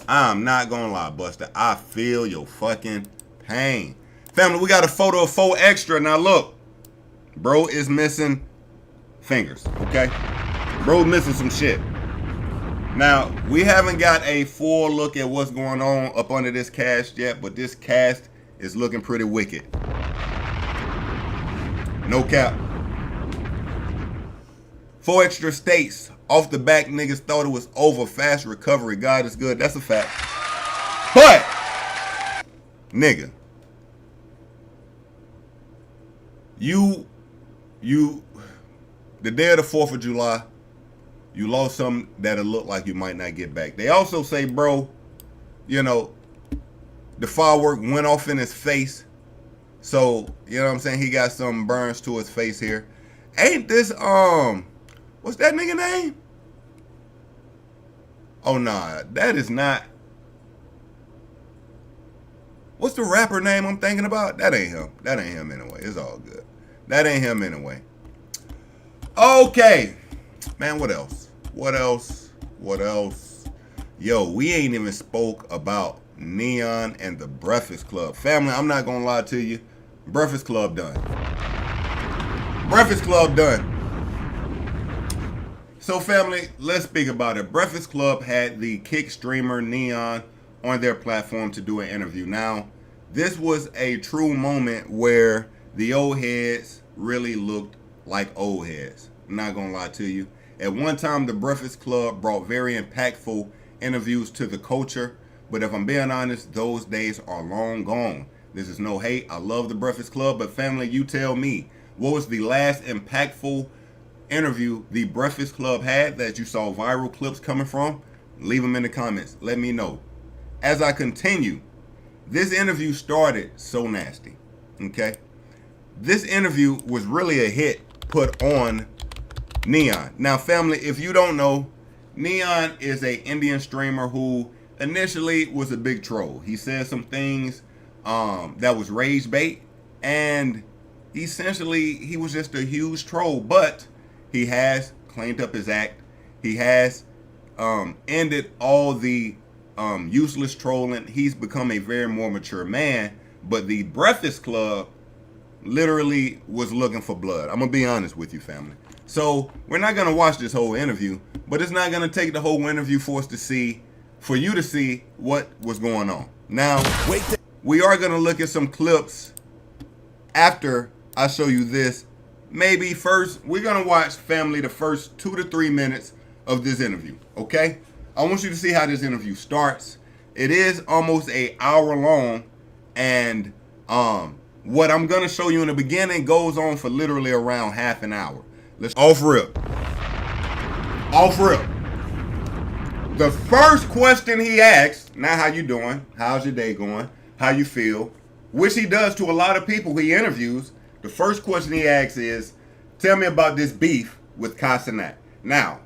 I'm not gonna lie, Busta. I feel your fucking pain. Family, we got a photo of 4 Extra. Now look. Bro is missing fingers, okay? Bro missing some shit. Now, we haven't got a full look at what's going on up under this cast yet, but this cast is looking pretty wicked. No cap. 4 Extra states. Off the back, niggas thought it was over. Fast recovery. God is good. That's a fact. But, nigga, the day of the 4th of July, you lost something that'll look like you might not get back. They also say, bro, you know, the firework went off in his face. So, you know what I'm saying? He got some burns to his face here. Ain't this, what's that nigga name? Oh, nah, that is not. What's the rapper name I'm thinking about? That ain't him. That ain't him anyway. It's all good. That ain't him anyway. Okay. Man, what else? What else? What else? Yo, we ain't even spoke about Neon and the Breakfast Club. Family, I'm not gonna lie to you. Breakfast Club done. Breakfast Club done. So family, let's speak about it. Breakfast Club had the kick streamer Neon on their platform to do an interview. Now, this was a true moment where the old heads really looked like old heads. I'm not gonna lie to you. At one time, the Breakfast Club brought very impactful interviews to the culture, but if I'm being honest, those days are long gone. This is no hate. I love the Breakfast Club, but family, you tell me, what was the last impactful interview the Breakfast Club had that you saw viral clips coming from? Leave them in the comments. Let me know. As I continue, this interview started so nasty. Okay? This interview was really a hit put on Neon. Now, family, if you don't know, Neon is an Indian streamer who initially was a big troll. He said some things that was rage bait, and essentially he was just a huge troll, but he has cleaned up his act. He has ended all the useless trolling. He's become a very more mature man. But the Breakfast Club literally was looking for blood. I'm gonna be honest with you, family. So we're not gonna watch this whole interview, but it's not gonna take the whole interview for you to see what was going on. Now, we are gonna look at some clips after I show you this. Maybe first, we're gonna watch, family, the first 2 to 3 minutes of this interview, okay? I want you to see how this interview starts. It is almost an hour long, and what I'm gonna show you in the beginning goes on for literally around half an hour. Let's off rip. The first question he asks, not how you doing, how's your day going, how you feel, which he does to a lot of people he interviews. The first question he asks is, tell me about this beef with Casanat. Now,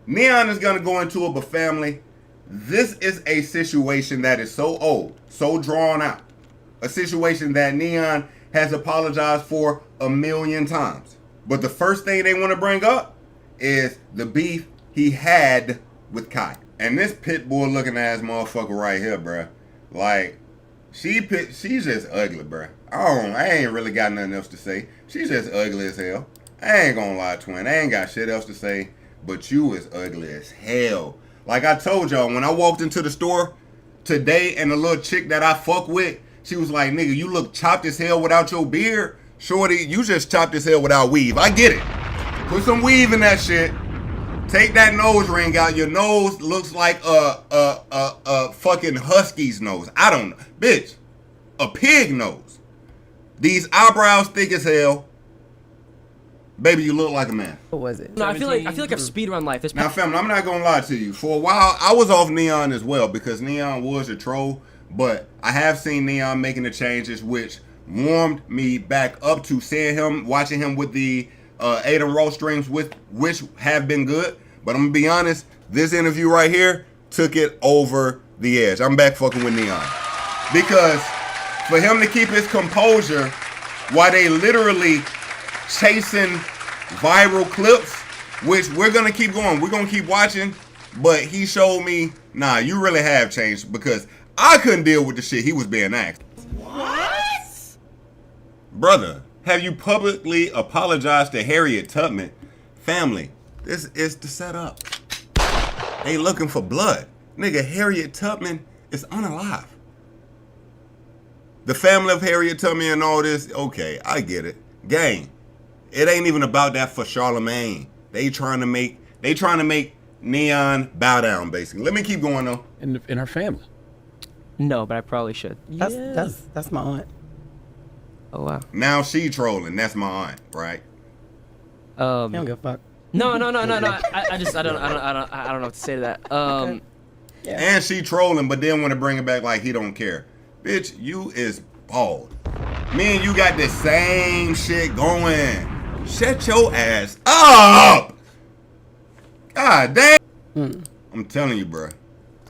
Neon is gonna go into it, but family, this is a situation that is so old, so drawn out. A situation that Neon has apologized for 1,000,000 times. But the first thing they want to bring up is the beef he had with Kai. And this pit bull looking ass motherfucker right here, bruh. Like, she's just ugly, bruh. I ain't really got nothing else to say. She's just ugly as hell. I ain't gonna lie, twin. I ain't got shit else to say, but you is ugly as hell. Like I told y'all, when I walked into the store today and the little chick that I fuck with, she was like, nigga, you look chopped as hell without your beard. Shorty, you just chopped as hell without weave. I get it. Put some weave in that shit. Take that nose ring out. Your nose looks like a fucking husky's nose. I don't know. Bitch, a pig nose. These eyebrows thick as hell. Baby, you look like a man. What was it? No, I feel like I've speed run life. Now, family, I'm not gonna lie to you. For a while, I was off Neon as well because Neon was a troll. But I have seen Neon making the changes, which warmed me back up to seeing him, watching him with the Aiden Ross streams, which have been good. But I'm gonna be honest, this interview right here took it over the edge. I'm back fucking with Neon because for him to keep his composure while they literally chasing viral clips, which we're gonna keep going. We're gonna keep watching, but he showed me, nah, you really have changed because I couldn't deal with the shit he was being asked. What? Brother, have you publicly apologized to Harriet Tubman? Family, this is the setup. They looking for blood. Nigga, Harriet Tubman is unalive. The family of Harriet Tubman and all this, okay, I get it. Gang, it ain't even about that for Charlemagne. They trying to make Neon bow down, basically. Let me keep going though. In her family. No, but I probably should. That's my aunt. Oh wow. Now she trolling. That's my aunt, right? You don't give a fuck. No. I don't know what to say to that. Okay. Yeah. And she trolling, but then want to bring it back like he don't care. Bitch, you is bald. Me and you got the same shit going. Shut your ass up. God damn. I'm telling you, bro.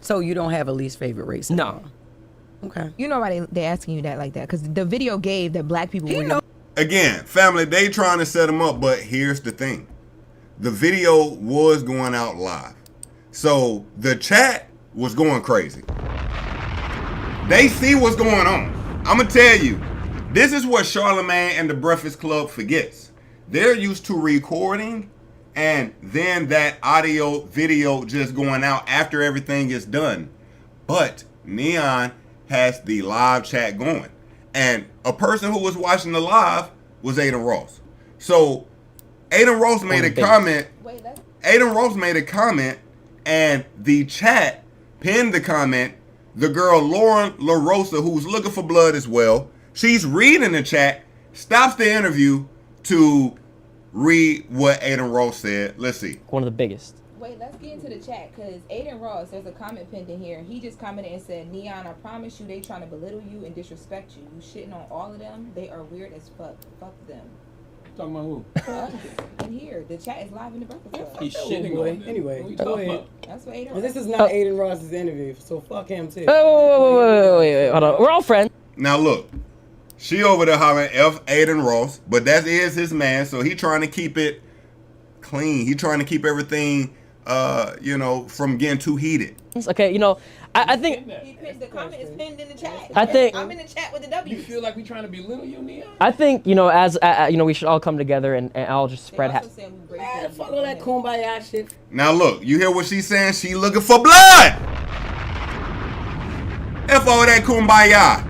So you don't have a least favorite race? No. Okay. You know why they asking you that like that? Because the video gave that black people were. Again, family, they trying to set him up, but here's the thing. The video was going out live. So the chat was going crazy. They see what's going on. I'm going to tell you, this is what Charlemagne and the Breakfast Club forgets. They're used to recording and then that audio video just going out after everything is done. But Neon has the live chat going. And a person who was watching the live was Aiden Ross. So Aiden Ross made a comment. Aiden Ross made a comment and the chat pinned the comment. The girl Lauren LaRosa, who's looking for blood as well, she's reading the chat, stops the interview to read what Aiden Ross said. Let's see. One of the biggest. Wait, let's get into the chat because Aiden Ross, there's a comment pinned in here. He just commented and said, Neon, I promise you they trying to belittle you and disrespect you. You shitting on all of them. They are weird as fuck. Fuck them. Talking about who? In here. The chat is live in the Breakfast Club. He's shitting on them. Anyway, go ahead. That's what Aiden Ross. Well, this is not Aiden Ross's interview, so fuck him too. Wait, hold on. We're all friends. Now look, she over there hollering F Aiden Ross, but that is his man, so he trying to keep it clean. He trying to keep everything you know, from getting too heated. Okay, you know, I think The comment is pinned in the chat. I think- I'm in the chat with the W. You feel like we trying to belittle you, Neon? I think, you know, as you know, we should all come together and all just spread. Man, fuck all that kumbaya shit. Now look, you hear what she's saying? She looking for blood. F all that kumbaya.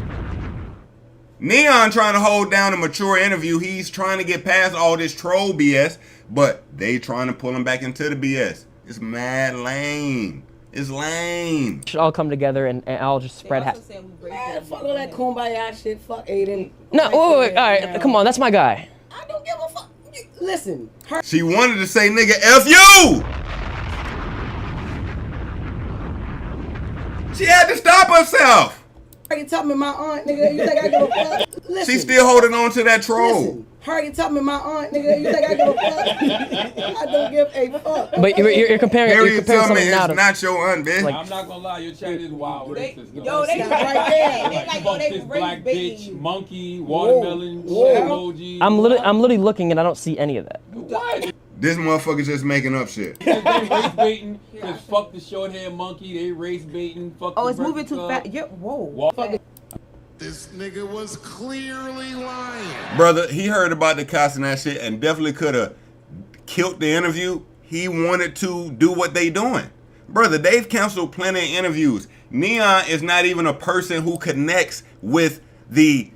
Neon trying to hold down a mature interview. He's trying to get past all this troll BS, but they trying to pull him back into the BS. It's mad lame. It's lame. Should all come together and all just spread. Man, fuck all that kumbaya shit. Fuck Aiden. No, wait, all right, come on, that's my guy. I don't give a fuck. Listen, She wanted to say, nigga, F you! She had to stop herself. Harriet Tubman, my aunt, nigga. You think I give a fuck? Listen. She's still holding on to that troll. Listen, Harriet Tubman, my aunt, nigga. You think I give a fuck? I don't give a fuck. But you're comparing. You're Harriet comparing Tubman something now is to. not your aunt, bitch. I'm not gonna lie, your chat is wild racist. Yo, they Stop right there. They like, Fuck they this race black baiting bitch, you. monkey, watermelon, shit emoji. I'm literally looking and I don't see any of that. What? This motherfucker just making up shit. They race baiting. Cause fuck the short hair monkey. They race baiting. Fuck. Oh, the it's moving Breakfast too Club. fast. Yeah, whoa. This nigga was clearly lying. Brother, he heard about the cost and that shit and definitely could have killed the interview. He wanted to do what they doing. Brother, they've canceled plenty of interviews. Neon is not even a person who connects with the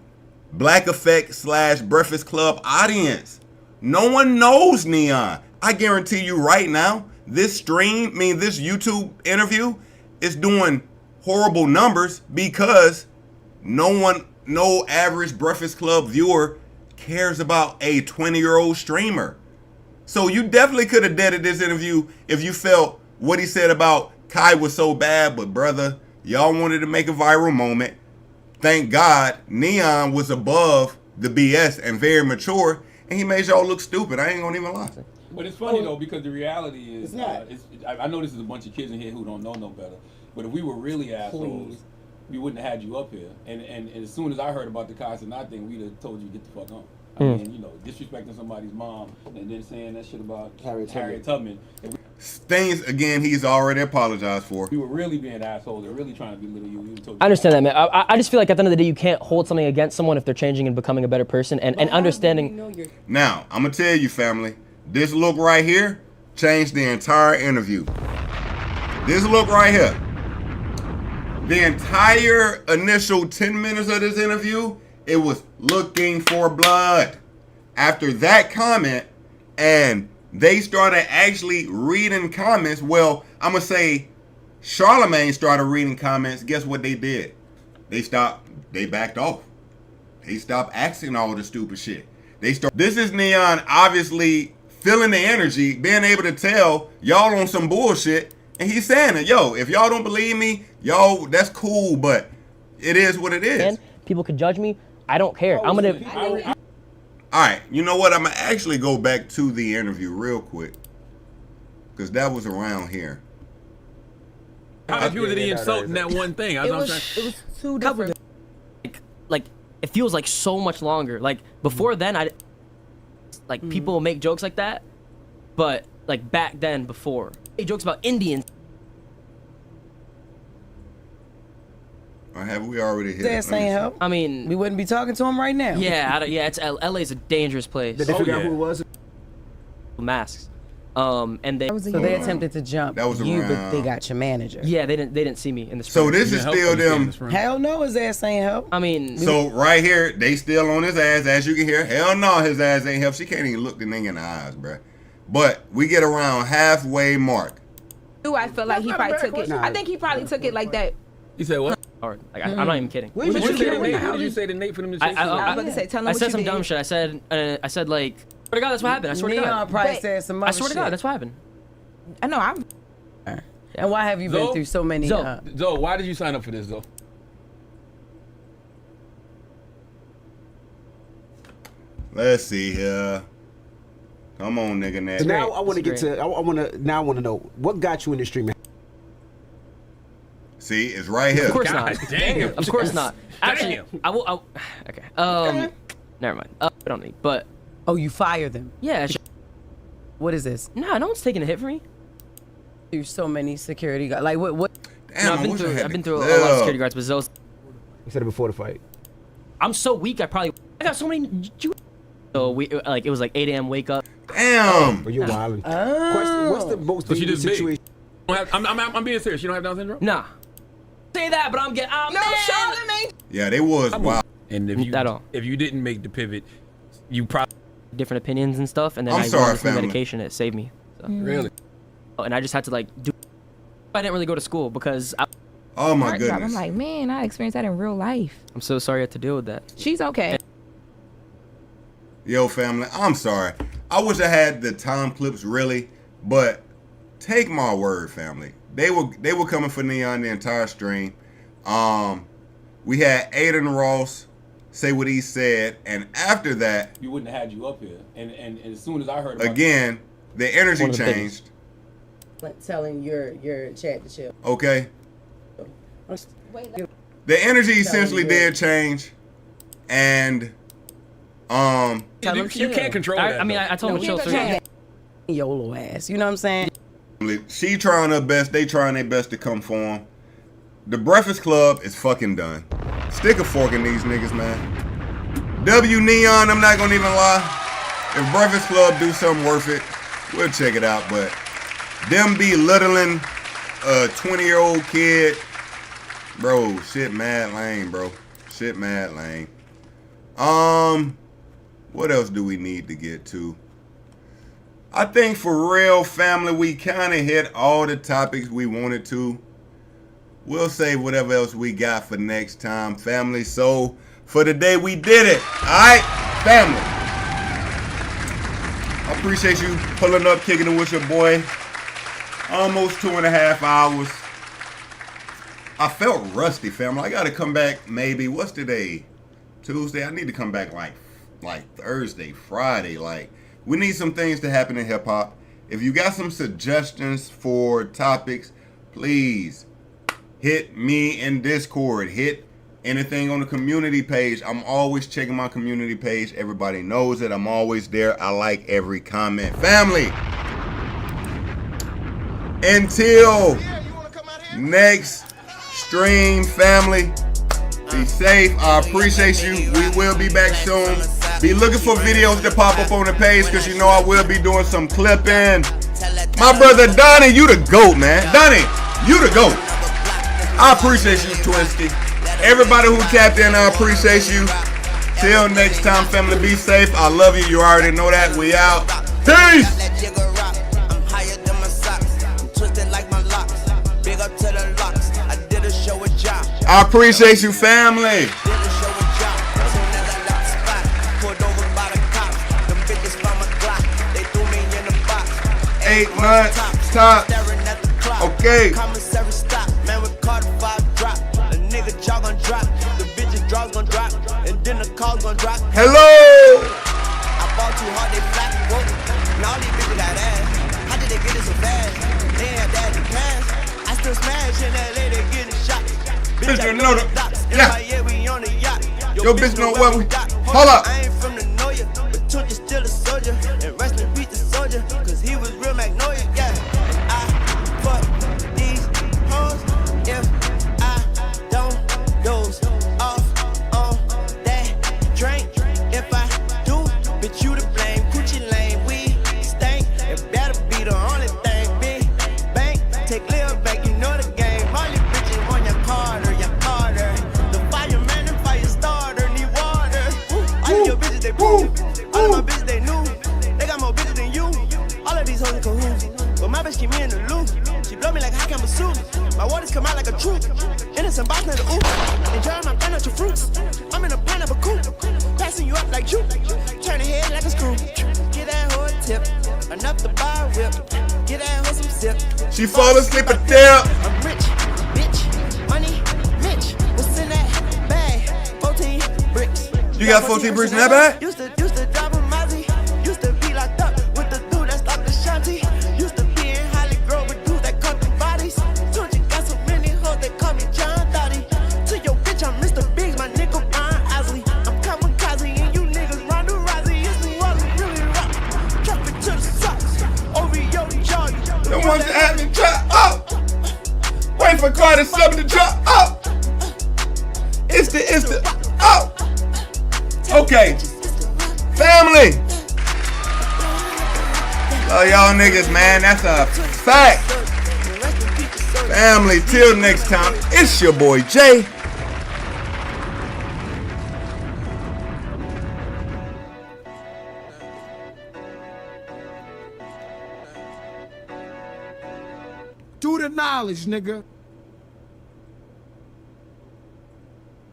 Black Effect / Breakfast Club audience. No one knows Neon. I guarantee you right now, this YouTube interview is doing horrible numbers because no average Breakfast Club viewer cares about a 20-year-old streamer. So you definitely could have deaded this interview if you felt what he said about Kai was so bad, but brother, y'all wanted to make a viral moment. Thank God Neon was above the BS and very mature, and he made y'all look stupid. I ain't gonna even lie. But it's funny though, because the reality is, It's not. I know this is a bunch of kids in here who don't know no better. But if we were really assholes, we wouldn't have had you up here. And as soon as I heard about the Casanat thing, we'd have told you to get the fuck on. I mean, you know, disrespecting somebody's mom and then saying that shit about Harriet Tubman. Things again he's already apologized for. We were really being assholes. They're really trying to belittle you. We told you I understand that, man. I just feel like at the end of the day, you can't hold something against someone if they're changing and becoming a better person and understanding. Now, I'm gonna tell you, family, this look right here changed the entire interview. This look right here. The entire initial 10 minutes of this interview, it was looking for blood. After that comment, and they started actually reading comments, well, I'm gonna say Charlemagne started reading comments, guess what they did? They backed off. They stopped asking all the stupid shit. This is Neon obviously feeling the energy, being able to tell y'all on some bullshit, and he's saying it, yo, if y'all don't believe me, y'all, that's cool, but it is what it is. And people could judge me. I don't care. I'm gonna. All right, you know what? I'm gonna actually go back to the interview real quick, because that was around here. How many people did he insult in that one thing? It was two different. Like it feels like so much longer. Like before then, people will make jokes like that, but like back then, before make jokes about Indians. Or have we already hit That it? ain't help. I mean, we wouldn't be talking to him right now. Yeah, it's LA's a dangerous place. Did they figure out who it was? Masks. And they they attempted to jump That was you, but around- they got your manager. Yeah, they didn't see me in the So spring. this is still them. Hell no, his ass ain't help. I mean, So right here, they still on his ass, as you can hear. Hell no, his ass ain't help. She can't even look the nigga in the eyes, bruh. But we get around halfway mark. I feel like he probably took it. I think he probably took it like that. You said what? Hard. Like, I'm not even kidding. What did you say to Nate? What did you say to Nate for them to say? I was about to say, tell him I what said you some did. dumb shit. I said like, swear to God, that's what happened. I swear to Neon God. probably said some I other swear to shit. God, that's what happened. I know. I'm. And why have you been Zoe? through so many? Zoe, why did you sign up for this, though? Let's see here. Come on, nigga. Nat. So now I want to get to. I want to know what got you in the streaming. See, it's right here. Of course not. Damn. Of course not. Actually, I will. Okay. Never mind. I don't need. But Oh, you fire them. yeah. What is this? Nah, no one's taking a hit for me. There's so many security guards. Like what? Damn, No, I've been through a lot of security guards, but those. You said it before the fight. I'm so weak. I got so many. So it was like 8 a.m. wake up. Damn. But you're wilding. Oh. What's the most So she dangerous just big. situation? I'm being serious. You don't have Down syndrome? Nah. Say that, but I'm getting. Oh, No, man. Charlamagne. Yeah, they was wild. And if you didn't make the pivot, you probably different opinions and stuff, and then I'm I sorry, went on this new family. medication that saved me. So. really. And I just had to like do. I didn't really go to school because Oh my Heart drop. goodness. I'm like, man, I experienced that in real life. I'm so sorry I had to deal with that. She's okay. Yo, family, I'm sorry. I wish I had the time clips really, but take my word, family. They were coming for Neon the entire stream. We had Aiden Ross say what he said, and after that, We wouldn't have had you up here. And as soon as I heard about again, the energy One of the changed. Like telling your chat to chill. Okay, Wait, the energy essentially did change, and Tell You him chill. can't control that. I told him to chill. So YOLO ass. You know what I'm saying? she trying her best. They trying their best to come for him. The Breakfast Club is fucking done. Stick a fork in these niggas, man. W Neon, I'm not gonna even lie. If Breakfast Club do something worth it, we'll check it out. But them belittling a 20-year-old kid, bro, shit mad lame, bro. Shit mad lame. What else do we need to get to? I think for real, family, we kind of hit all the topics we wanted to. We'll save whatever else we got for next time, family. So for today, we did it. All right, family. I appreciate you pulling up, kicking it with your boy. Almost 2.5 hours. I felt rusty, family. I got to come back maybe, what's today? Tuesday? I need to come back like Thursday, Friday. Like, we need some things to happen in hip hop. If you got some suggestions for topics, please hit me in Discord. Hit anything on the community page. I'm always checking my community page. Everybody knows it. I'm always there. I like every comment. Family, until next stream, family, be safe. I appreciate you. We will be back soon. Be looking for videos to pop up on the page because you know I will be doing some clipping. My brother Donnie, you the GOAT, man. Donnie, you the GOAT. I appreciate you, Twisty. Everybody who tapped in, I appreciate you. Till next time, family, be safe. I love you. You already know that. We out. Peace. I appreciate you, family. 8 months, top. Okay. Hello. I bought too hard, they flat. Whoa. Now all these bitches got ass. How did they get it so fast? They had that in cash. I still smash in LA, they getting shot. Bitch, you know the. Yeah. We on the yacht. Yo, bitch, know what we. Hold up. I ain't from the know ya, but Tunch is still a soldier. And wrestling beat the soldier, cause he was real Magnolia, yeah. And I fuck these hoes if I don't doze off on that drink. If I do, bitch, you to blame. Coochie lane, we stank. It better be the only thing. Big bank, take Lil back, you know the game. All these bitches want your Carter, your Carter. The fireman and fire starter need water. All of your bitches, they boo. All of my bitches, they new. They got more bitches than you. All of these hoes in cahoots. But my bitch keep me in the loop. She blow me like hot camera soup. My waters come out like a troop. Innocent box, not a oop. Enjoy my financial fruits. I'm in a pineapple coupe. Passing you up like juke. Turn head like a screw. Get that hoe a tip. Enough to buy a whip. Get that hoe some sip. She fall asleep a dip. I'm rich, bitch, money, Mitch. What's in that bag? 14 bricks. You got 14 bricks in that bag? Used to drive a Mozzie. Used to be locked up with the dude that stopped the shanty. Used to be in Holly Grove with dudes that cut the bodies. Told you got so many hoes, they call me John Dottie. To your bitch, I'm Mr. Biggs, my nigga Brian Osley. I'm kamikaze and you niggas Ronda Rousey. It's New Orleans, really rock. Drop it to the socks. Over your jaw. The ones that have me trapped. for Carter, something to drop. Oh! It's the, oh! Okay. Family. Love y'all niggas, man. That's a fact. Family, till next time. It's your boy Jay. Do the knowledge, nigga.